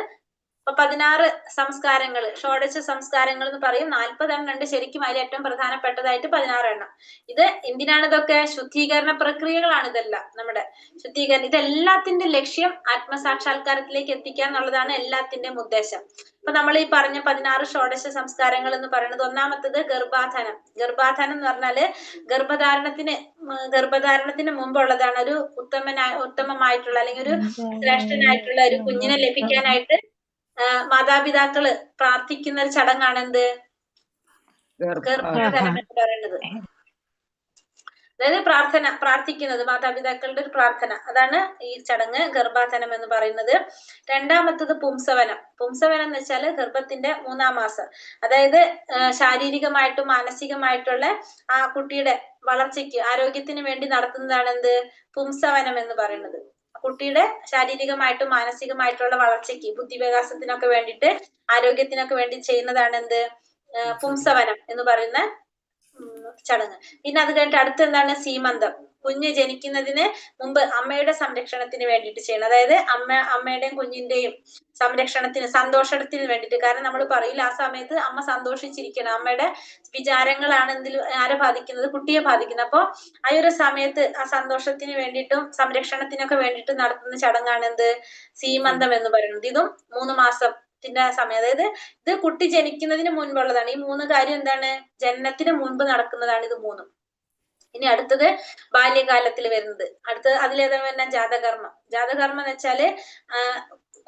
അപ്പൊ 16 സംസ്കാരങ്ങൾ, ഷോഡശ സംസ്കാരങ്ങൾ എന്ന് പറയും. 40 എണ്ണം ഉണ്ട് ശരിക്കും. അതിൽ ഏറ്റവും പ്രധാനപ്പെട്ടതായിട്ട് 16 എണ്ണം. ഇത് എന്തിനാണ് ഇതൊക്കെ? ശുദ്ധീകരണ പ്രക്രിയകളാണ് ഇതെല്ലാം. നമ്മുടെ ശുദ്ധീകരണം, ഇതെല്ലാത്തിന്റെ ലക്ഷ്യം ആത്മസാക്ഷാത്കാരത്തിലേക്ക് എത്തിക്കുക എന്നുള്ളതാണ് എല്ലാത്തിന്റെയും ഉദ്ദേശം. അപ്പൊ നമ്മൾ ഈ പറഞ്ഞ 16 ഷോഡശ സംസ്കാരങ്ങൾ എന്ന് പറയുന്നത്, ഒന്നാമത്തത് ഗർഭാധാനം. ഗർഭാധാനം എന്ന് പറഞ്ഞാല് ഗർഭധാരണത്തിന് മുമ്പുള്ളതാണ്. ഒരു ഉത്തമമായിട്ടുള്ള അല്ലെങ്കിൽ ഒരു ശ്രേഷ്ഠനായിട്ടുള്ള ഒരു കുഞ്ഞിനെ ലഭിക്കാനായിട്ട് മാതാപിതാക്കള് പ്രാർത്ഥിക്കുന്ന ഒരു ചടങ്ങാണ് എന്ത്? ഗർഭാധാനം എന്ന് പറയുന്നത്. അതായത് പ്രാർത്ഥിക്കുന്നത്, മാതാപിതാക്കളുടെ ഒരു പ്രാർത്ഥന, അതാണ് ഈ ചടങ്ങ് ഗർഭാധാനം എന്ന് പറയുന്നത്. രണ്ടാമത്തത് പുംസവനം. പുംസവനം എന്ന് വെച്ചാൽ ഗർഭത്തിന്റെ 3-ാം മാസം, അതായത് ശാരീരികമായിട്ടും മാനസികമായിട്ടുള്ള ആ കുട്ടിയുടെ വളർച്ചയ്ക്ക്, ആരോഗ്യത്തിന് വേണ്ടി നടത്തുന്നതാണ് എന്ത്? പുംസവനം എന്ന് പറയുന്നത്. കുട്ടിയുടെ ശാരീരികമായിട്ടും മാനസികമായിട്ടുള്ള വളർച്ചയ്ക്ക്, ബുദ്ധിവികാസത്തിനൊക്കെ വേണ്ടിയിട്ട്, ആരോഗ്യത്തിനൊക്കെ വേണ്ടി ചെയ്യുന്നതാണ് എന്ത്? പുംസവനം എന്ന് പറയുന്ന ചടങ്ങ്. പിന്നെ അത് കഴിഞ്ഞിട്ട് അടുത്ത എന്താണ്? സീമന്തം. കുഞ്ഞ് ജനിക്കുന്നതിന് മുമ്പ് അമ്മയുടെ സംരക്ഷണത്തിന് വേണ്ടിയിട്ട് ചെയ്യണം. അതായത് അമ്മയുടെയും കുഞ്ഞിന്റെയും സംരക്ഷണത്തിന്, സന്തോഷത്തിന് വേണ്ടിയിട്ട്. കാരണം നമ്മൾ പറയില്ല, ആ സമയത്ത് അമ്മ സന്തോഷിച്ചിരിക്കണം. അമ്മയുടെ വിചാരങ്ങളാണ് ആരെ ബാധിക്കുന്നത്? കുട്ടിയെ ബാധിക്കുന്നത്. അപ്പൊ ആ ഒരു സമയത്ത് ആ സന്തോഷത്തിന് വേണ്ടിയിട്ടും സംരക്ഷണത്തിനൊക്കെ വേണ്ടിയിട്ട് നടത്തുന്ന ചടങ്ങാണ് എന്ത്? സീമന്തം എന്ന് പറയുന്നത്. ഇതും 3 മാസത്തിന്റെ സമയം, അതായത് ഇത് കുട്ടി ജനിക്കുന്നതിന് മുൻപുള്ളതാണ്. ഈ 3 കാര്യം എന്താണ്? ജനനത്തിന് മുൻപ് നടക്കുന്നതാണ് ഇത് 3. ഇനി അടുത്തത് ബാല്യകാലത്തിൽ വരുന്നത്. അതിലേതാ വരുന്ന? ജാതകർമ്മം. ജാതകർമ്മം എന്ന് വെച്ചാല്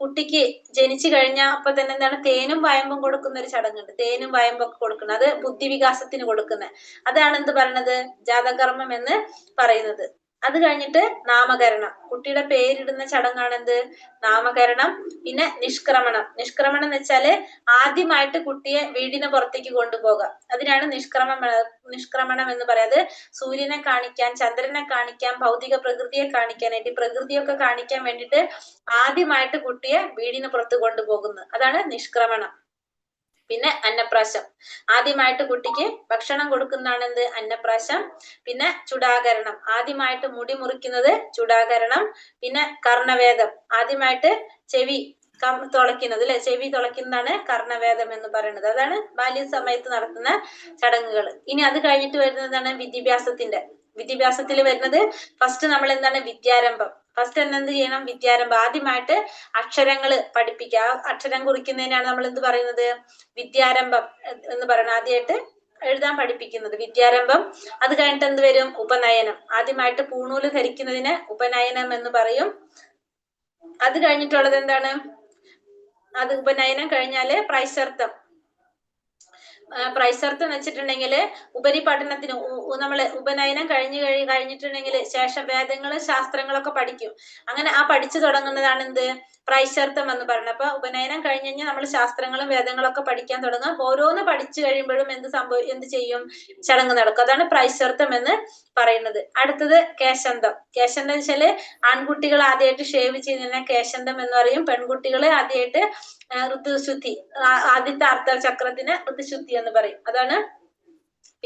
കുട്ടിക്ക് ജനിച്ചു കഴിഞ്ഞാൽ അപ്പൊ തന്നെ എന്താണ്? തേനും വയമ്പും കൊടുക്കുന്ന ഒരു ചടങ്ങുണ്ട്. തേനും വയമ്പും ഒക്കെ കൊടുക്കുന്നത്, അത് ബുദ്ധിവികാസത്തിന് കൊടുക്കുന്നത്, അതാണ് എന്ത് പറയുന്നത്? ജാതകർമ്മം എന്ന് പറയുന്നത്. അത് കഴിഞ്ഞിട്ട് നാമകരണം. കുട്ടിയുടെ പേരിടുന്ന ചടങ്ങാണ് എന്ത്? നാമകരണം. പിന്നെ നിഷ്ക്രമണം. നിഷ്ക്രമണം എന്ന് വെച്ചാല് ആദ്യമായിട്ട് കുട്ടിയെ വീടിന് പുറത്തേക്ക് കൊണ്ടുപോകാം, അതിനാണ് നിഷ്ക്രമണം എന്ന് പറയുന്നത്. സൂര്യനെ കാണിക്കാൻ, ചന്ദ്രനെ കാണിക്കാൻ, ഭൗതിക പ്രകൃതിയെ കാണിക്കാനായിട്ട്, പ്രകൃതിയൊക്കെ കാണിക്കാൻ വേണ്ടിയിട്ട് ആദ്യമായിട്ട് കുട്ടിയെ വീടിന് പുറത്ത് കൊണ്ടുപോകുന്നത്, അതാണ് നിഷ്ക്രമണം. പിന്നെ അന്നപ്രാശം. ആദ്യമായിട്ട് കുട്ടിക്ക് ഭക്ഷണം കൊടുക്കുന്നതാണ് എന്ത്? അന്നപ്രാശം. പിന്നെ ചുടാകരണം. ആദ്യമായിട്ട് മുടി മുറിക്കുന്നത് ചുടാകരണം. പിന്നെ കർണവേദം. ആദ്യമായിട്ട് ചെവി തുളയ്ക്കുന്നത് അല്ലെ, ചെവി തുളയ്ക്കുന്നതാണ് കർണവേദം എന്ന് പറയുന്നത്. അതാണ് ബാല്യ സമയത്ത് നടത്തുന്ന ചടങ്ങുകൾ. ഇനി അത് കഴിഞ്ഞിട്ട് വരുന്നതാണ് വിദ്യാഭ്യാസത്തിൽ വരുന്നത്. ഫസ്റ്റ് നമ്മൾ എന്താണ്? വിദ്യാരംഭം. ഫസ്റ്റ് എന്ത് ചെയ്യണം? വിദ്യാരംഭം. ആദ്യമായിട്ട് അക്ഷരങ്ങള് പഠിപ്പിക്കുക. അക്ഷരം കുറിക്കുന്നതിനാണ് നമ്മൾ എന്ത് പറയുന്നത്? വിദ്യാരംഭം എന്ന് പറയുന്നത്. ആദ്യമായിട്ട് എഴുതാൻ പഠിപ്പിക്കുന്നത് വിദ്യാരംഭം. അത് കഴിഞ്ഞിട്ട് എന്ത് വരും? ഉപനയനം. ആദ്യമായിട്ട് പൂണൂല് ധരിക്കുന്നതിന് ഉപനയനം എന്ന് പറയും. അത് കഴിഞ്ഞിട്ടുള്ളത് എന്താണ്? അത് ഉപനയനം കഴിഞ്ഞാല് പ്രൈസർത്ഥം. പ്രൈസർത്ഥം എന്ന് വെച്ചിട്ടുണ്ടെങ്കിൽ ഉപരിപഠനത്തിന് നമ്മള് ഉപനയനം കഴിഞ്ഞിട്ടുണ്ടെങ്കിൽ ശേഷം വേദങ്ങളും ശാസ്ത്രങ്ങളൊക്കെ പഠിക്കും. അങ്ങനെ ആ പഠിച്ചു തുടങ്ങുന്നതാണ് എന്ത്? പ്രൈസർത്ഥം എന്ന് പറയുന്നത്. അപ്പൊ ഉപനയനം കഴിഞ്ഞ് കഴിഞ്ഞാൽ നമ്മൾ ശാസ്ത്രങ്ങളും വേദങ്ങളും ഒക്കെ പഠിക്കാൻ തുടങ്ങും. ഓരോന്ന് പഠിച്ചു കഴിയുമ്പോഴും എന്ത് ചെയ്യും? ചടങ്ങ് നടക്കും. അതാണ് പ്രൈസർത്ഥം എന്ന് പറയുന്നത്. അടുത്തത് കേശന്തം. കേശന്തം എന്ന് വെച്ചാല് ആൺകുട്ടികൾ ആദ്യമായിട്ട് ഷേവ് ചെയ്യുന്നതിനെ കേശന്തം എന്ന് പറയും. പെൺകുട്ടികളെ ആദ്യമായിട്ട് ഋതുശുദ്ധി, ആദ്യത്തെ അർത്ഥചക്രത്തിന് ഋതുശുദ്ധി എന്ന് പറയും. അതാണ്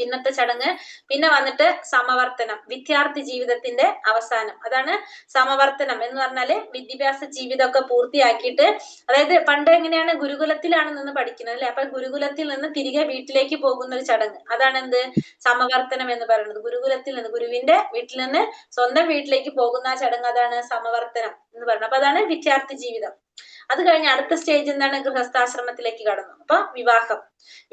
പിന്നത്തെ ചടങ്ങ്. പിന്നെ വന്നിട്ട് സമവർത്തനം, വിദ്യാർത്ഥി ജീവിതത്തിന്റെ അവസാനം. അതാണ് സമവർത്തനം എന്ന് പറഞ്ഞാല് വിദ്യാഭ്യാസ ജീവിതമൊക്കെ പൂർത്തിയാക്കിയിട്ട്, അതായത് പണ്ട് എങ്ങനെയാണ് ഗുരുകുലത്തിലാണ് നിന്ന് പഠിക്കുന്നത് അല്ലെ, അപ്പൊ ഗുരുകുലത്തിൽ നിന്ന് തിരികെ വീട്ടിലേക്ക് പോകുന്ന ഒരു ചടങ്ങ്, അതാണ് എന്ത് സമവർത്തനം എന്ന് പറയുന്നത്. ഗുരുകുലത്തിൽ നിന്ന്, ഗുരുവിന്റെ വീട്ടിൽ നിന്ന് സ്വന്തം വീട്ടിലേക്ക് പോകുന്ന ആ ചടങ്ങ്, അതാണ് സമവർത്തനം എന്ന് പറയുന്നത്. അപ്പൊ അതാണ് വിദ്യാർത്ഥി ജീവിതം. അത് കഴിഞ്ഞ് അടുത്ത സ്റ്റേജ് എന്താണ്, ഗൃഹസ്ഥാശ്രമത്തിലേക്ക് കടന്നു. അപ്പൊ വിവാഹം.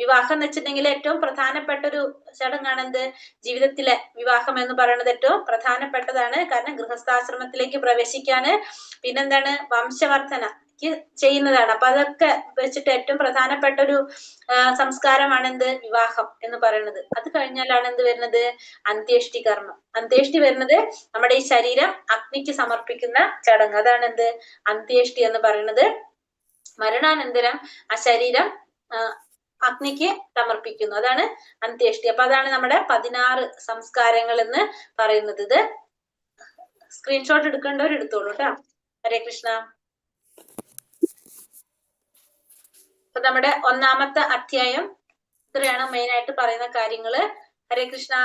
വിവാഹം എന്ന് വെച്ചിട്ടുണ്ടെങ്കിൽ ഏറ്റവും പ്രധാനപ്പെട്ട ഒരു ചടങ്ങാണ് എന്ത്, ജീവിതത്തിലെ വിവാഹം എന്ന് പറയുന്നത് ഏറ്റവും പ്രധാനപ്പെട്ടതാണ്. കാരണം ഗൃഹസ്ഥാശ്രമത്തിലേക്ക് പ്രവേശിക്കാണ്, പിന്നെന്താണ് വംശവർദ്ധന ചെയ്യുന്നതാണ്. അപ്പൊ അതൊക്കെ വെച്ചിട്ട് ഏറ്റവും പ്രധാനപ്പെട്ട ഒരു സംസ്കാരമാണ് എന്ത്, വിവാഹം എന്ന് പറയുന്നത്. അത് കഴിഞ്ഞാലാണ് എന്ത് വരുന്നത്, അന്ത്യേഷ്ടി കർമ്മം. അന്ത്യേഷ്ടി വരുന്നത് നമ്മുടെ ഈ ശരീരം അഗ്നിക്ക് സമർപ്പിക്കുന്ന ചടങ്ങ്, അതാണ് എന്ത് അന്ത്യേഷ്ടി എന്ന് പറയുന്നത്. മരണാനന്തരം ആ ശരീരം അഗ്നിക്ക് സമർപ്പിക്കുന്നു, അതാണ് അന്ത്യേഷ്ടി. അപ്പൊ അതാണ് നമ്മുടെ 16 സംസ്കാരങ്ങൾ എന്ന് പറയുന്നത്. ഇത് സ്ക്രീൻഷോട്ട് എടുക്കേണ്ടവർ എടുത്തോളൂ കേട്ടോ. ഹരേ കൃഷ്ണ. അപ്പൊ നമ്മുടെ ഒന്നാമത്തെ അധ്യായം ഇത്രയാണ് മെയിൻ ആയിട്ട് പറയുന്ന കാര്യങ്ങള്. ഹരേ കൃഷ്ണ.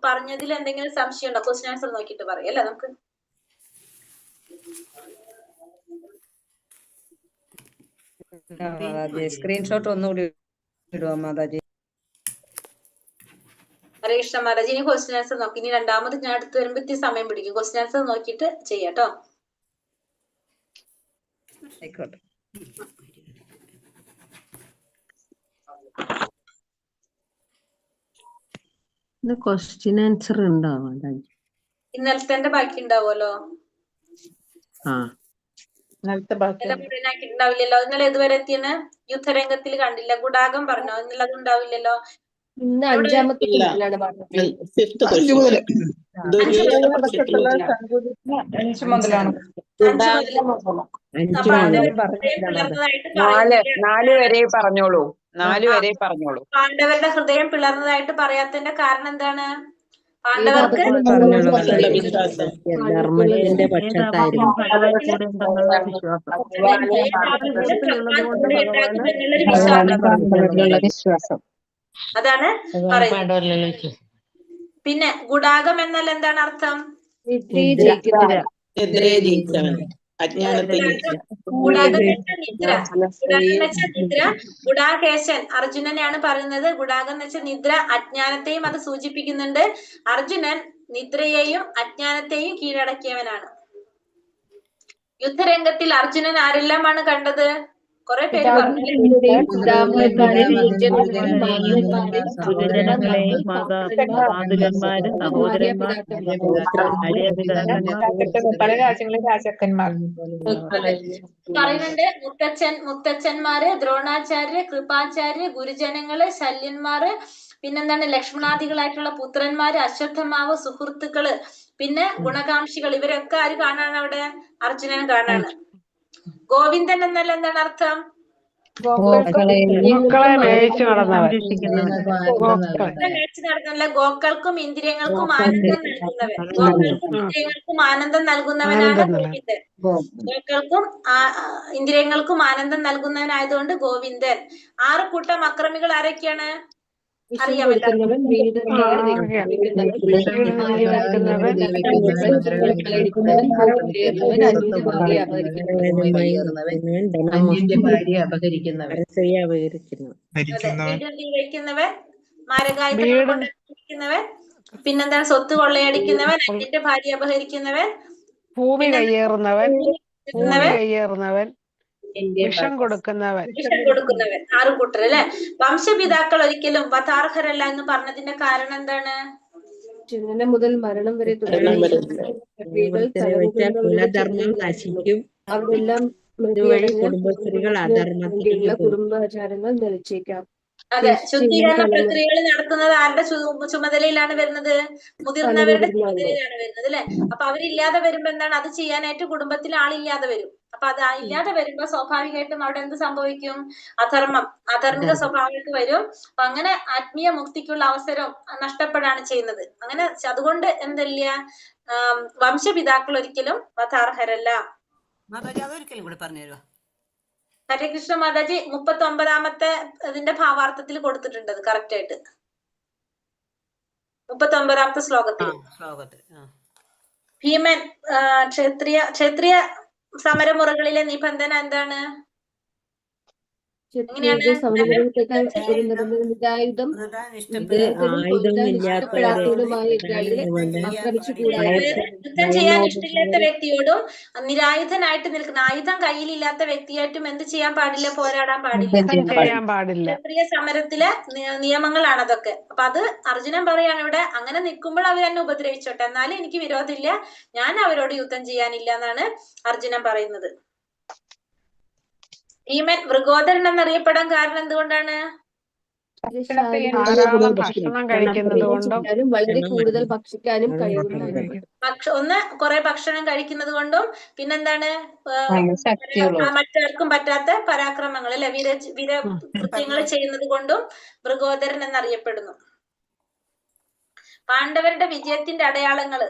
പറഞ്ഞതിൽ എന്തെങ്കിലും സംശയം ഉണ്ടോ? ക്വസ്റ്റ്യൻ ആൻസർ നോക്കിയിട്ട് പറയാം അല്ലെ നമുക്ക്. സ്ക്രീൻഷോട്ട് ഒന്നുകൂടി ഇടുവാ മാതാജി. ഹരേ കൃഷ്ണ മാതാജി. ഇനി ക്വസ്റ്റ്യൻ ആൻസർ നോക്കി. ഇനി രണ്ടാമത് ഞാൻ അടുത്ത് വരുമ്പോ ഇത്തിരി സമയം പിടിക്കും. ക്വസ്റ്റ്യൻ ആൻസർ നോക്കിയിട്ട് ചെയ്യാട്ടോ. ആയിക്കോട്ടെ. ക്വസ്റ്റ്യൻ ആൻസർ ഉണ്ടോ മാതാജി? ഇന്നലത്തെ ബാക്കി ഉണ്ടാവുമല്ലോ. മുഴുവനാക്കിട്ടുണ്ടാവില്ലല്ലോ. ഇന്നലെ ഇതുവരെ എത്തിയെന്ന് യുദ്ധരംഗത്തിൽ കണ്ടില്ല. ഗുഡാകം പറഞ്ഞോ? ഇന്നലെ അത് ഉണ്ടാവില്ലല്ലോ. ഇന്ന് അഞ്ചാമത്തെ ക്വസ്റ്റ്യനാണ് പറഞ്ഞത്. 5 മുതൽ. 5 മുതലാണ്. നാല് വരെ പറഞ്ഞോളൂ. 4 വരെ പറഞ്ഞോളൂ. പാണ്ഡവരുടെ ഹൃദയം പിളർന്നതായിട്ട് പറയാത്തതിന്റെ കാരണം എന്താണ്? പാണ്ഡവർക്ക് ധർമ്മത്തിന്റെ പക്ഷത്തായിരുന്നു. അതാണ് പറയുന്നത്. പിന്നെ ഗുഡാകം എന്നാൽ എന്താണ് അർത്ഥം? നിദ്ര. ഗുഡാകേശൻ അർജുനനെയാണ് പറയുന്നത്. ഗുഡാകം എന്ന് വെച്ചാൽ നിദ്ര, അജ്ഞാനത്തെയും അത് സൂചിപ്പിക്കുന്നുണ്ട്. അർജുനൻ നിദ്രയെയും അജ്ഞാനത്തെയും കീഴടക്കിയവനാണ്. യുദ്ധരംഗത്തിൽ അർജുനൻ ആരെല്ലാമാണ് കണ്ടത്? കുറെ പേര് പറഞ്ഞു. പറയുന്നുണ്ട് മുത്തച്ഛന്മാര്, ദ്രോണാചാര്യ, കൃപാചാര്യ, ഗുരുജനങ്ങള്, ശല്യന്മാര്, പിന്നെന്താണ് ലക്ഷ്മണാദികളായിട്ടുള്ള പുത്രന്മാര്, അശ്വത്ഥമാവ്, സുഹൃത്തുക്കള്, പിന്നെ ഗുണകാംക്ഷികൾ, ഇവരൊക്കെ ആര് കാണാണ് അവിടെ? അർജുനൻ കാണാണ്. ഗോവിന്ദൻ എന്നാൽ എന്താണ് അർത്ഥം? മേയിച്ചു നടന്നല്ല, ഗോക്കൾക്കും ഇന്ദ്രിയങ്ങൾക്കും ആനന്ദം നൽകുന്നവൻ. ഗോക്കൾക്കും ഇന്ദ്രിയങ്ങൾക്കും ആനന്ദം നൽകുന്നവനാണ് ഗോവിന്ദൻ. ഗോക്കൾക്കും ഇന്ദ്രിയങ്ങൾക്കും ആനന്ദം നൽകുന്നവനായതുകൊണ്ട് ഗോവിന്ദൻ. 6 കൂട്ടം അക്രമികൾ ആരൊക്കെയാണ്? അറിയാമല്ലോ. വയ്ക്കുന്നവൻ, മാരകായുധങ്ങൾ കൊണ്ടിരിക്കുന്നവൻ, പിന്നെന്താണ് സ്വത്ത് കൊള്ളയടിക്കുന്നവൻ, അന്യന്റെ ഭാര്യ അപഹരിക്കുന്നവൻ, ഭൂമി കയ്യേറുന്നവൻ, വിഷം കൊടുക്കുന്നവൻ. 6 കൂട്ടർ അല്ലെ. വംശപിതാക്കൾ ഒരിക്കലും വധാർഹരല്ല എന്ന് പറഞ്ഞതിന്റെ കാരണം എന്താണ്? ജനനം മുതൽ മരണം വരെ കുലധർമ്മം നശിക്കും. അവരെല്ലാം കുടുംബാചാരങ്ങൾ നിലച്ചേക്കാം. അതെ, ശുദ്ധീകരണ പ്രക്രിയകൾ നടത്തുന്നത് ആരുടെ ചുമതലയിലാണ് വരുന്നത്? മുതിർന്നവരുടെ ചുമതലയിലാണ് വരുന്നത് അല്ലെ. അപ്പൊ അവരില്ലാതെ വരുമ്പോ എന്താണ്? അത് ചെയ്യാനായിട്ട് കുടുംബത്തിൽ ആളില്ലാതെ വരും. അപ്പൊ അത് ഇല്ലാതെ വരുമ്പോ സ്വാഭാവികമായിട്ടും അവിടെ എന്ത് സംഭവിക്കും? അധർമ്മിക സ്വഭാവങ്ങൾക്ക് വരും. അപ്പൊ അങ്ങനെ ആത്മീയ മുക്തിക്കുള്ള അവസരം നഷ്ടപ്പെടാണ് ചെയ്യുന്നത്. അങ്ങനെ അതുകൊണ്ട് എന്തില്ല, വംശപിതാക്കൾ ഒരിക്കലും വധാർഹരല്ല. മാതാജി അതൊരിക്കലും കൂടി പറഞ്ഞു തരുമോ? ഹരേ കൃഷ്ണ മാതാജി 39ാമത്തെ ഇതിന്റെ ഭാവാർത്ഥത്തിൽ കൊടുത്തിട്ടുണ്ട് കറക്റ്റ് ആയിട്ട്. 39ാമത്തെ ശ്ലോകത്തിൽ ശ്ലോകത്തിൽ ഭീമൻ ക്ഷത്രിയ സമരമുറകളിലെ നിബന്ധന എന്താണ്? ക്ഷത്രിയരുടെ സമരങ്ങൾക്കായി നിരായുധം ഇഷ്ടപ്പെടാത്തവരുമായ എതിരാളികളെ ആക്രമിച്ചുകൂടാ. യുദ്ധം ചെയ്യാൻ ഇഷ്ടമില്ലാത്ത വ്യക്തിയോടും നിരായുധനായിട്ട് നിൽക്കുന്ന ആയുധം കയ്യിലില്ലാത്ത വ്യക്തിയായിട്ടും എന്ത് ചെയ്യാൻ പാടില്ല? പോരാടാൻ പാടില്ല. ക്ഷത്രിയ സമരത്തിലെ നിയമങ്ങളാണ് അതൊക്കെ. അപ്പൊ അത് അർജുനൻ പറയാണ് ഇവിടെ, അങ്ങനെ നിൽക്കുമ്പോൾ അവർ എന്നെ ഉപദ്രവിച്ചോട്ടെ, എന്നാലും എനിക്ക് വിരോധമില്ല, ഞാൻ അവരോട് യുദ്ധം ചെയ്യാനില്ല എന്നാണ് അർജുനൻ പറയുന്നത്. ഭീമൻ മൃഗോദരൻ എന്നറിയപ്പെടാൻ കാരണം എന്തുകൊണ്ടാണ്? ഭക്ഷണം കഴിക്കുന്നത് കൊണ്ടും വളരെ കൂടുതൽ ഭക്ഷിക്കാനും കഴിവുണ്ടായിരുന്നു. ഒന്ന് കുറെ ഭക്ഷണം കഴിക്കുന്നത് കൊണ്ടും പിന്നെന്താണ് മറ്റാർക്കും പറ്റാത്ത പരാക്രമങ്ങൾ അല്ലെ, വീരകൃത്യങ്ങൾ ചെയ്യുന്നത് കൊണ്ടും മൃഗോദരൻ എന്നറിയപ്പെടുന്നു. പാണ്ഡവരുടെ വിജയത്തിന്റെ അടയാളങ്ങള്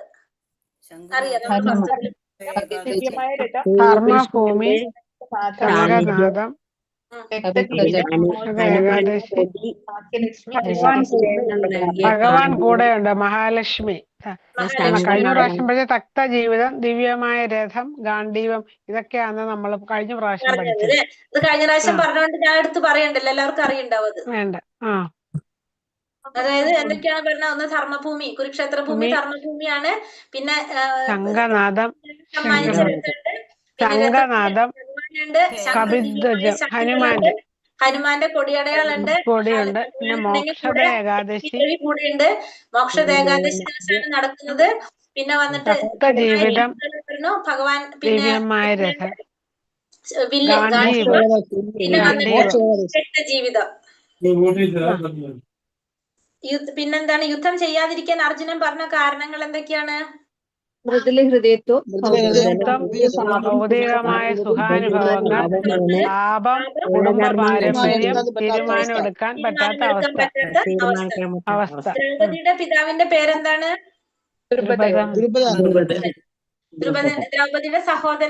അറിയാം. ധർമ്മഭൂമി, കനകനാഥം, ഭഗവാൻ കൂടെയുണ്ട്, മഹാലക്ഷ്മി. കഴിഞ്ഞ പ്രാവശ്യം പഠിച്ച തക്ത ജീവിതം, ദിവ്യമായ രഥം, ഗാന്ധീവം, ഇതൊക്കെയാണ് നമ്മൾ കഴിഞ്ഞ പ്രാവശ്യം പഠിച്ചത്. ഇത് കഴിഞ്ഞ പ്രാവശ്യം പറഞ്ഞുകൊണ്ട് ഞാൻ എടുത്ത് പറയണ്ടല്ലോ, എല്ലാവർക്കും അറിയണ്ടാവും അത്. വേണ്ട. അതായത് എന്തൊക്കെയാണ് പറഞ്ഞ, ഒന്ന് ധർമ്മഭൂമി, കുരുക്ഷേത്ര ഭൂമി ധർമ്മഭൂമിയാണ്. പിന്നെ ശംഖനാഥം, ഹനുമാന്റെ കൊടിയടയാളുണ്ട്, പിന്നെ മോക്ഷദ ഏകാദശി കൂടിയുണ്ട്. മോക്ഷദ ഏകാദശി ദിവസമാണ് നടക്കുന്നത്. പിന്നെ വന്നിട്ട് ഭഗവാൻ, പിന്നെ പിന്നെ വന്നിട്ട് ജീവിതം. പിന്നെന്താണ് യുദ്ധം ചെയ്യാതിരിക്കാൻ അർജുനൻ പറഞ്ഞ കാരണങ്ങൾ എന്തൊക്കെയാണ്? മൃദുല ഹൃദയത്വം, ഭൗതികമായ സുഖാനുഭവങ്ങൾ, പാപം, കുടുംബ പാരമ്പര്യം, തീരുമാനമെടുക്കാൻ പറ്റാത്ത അവസ്ഥ. ദ്രൗപദിയുടെ പിതാവിന്റെ പേരെന്താണ്? ദ്രൗപദിയുടെ സഹോദരൻ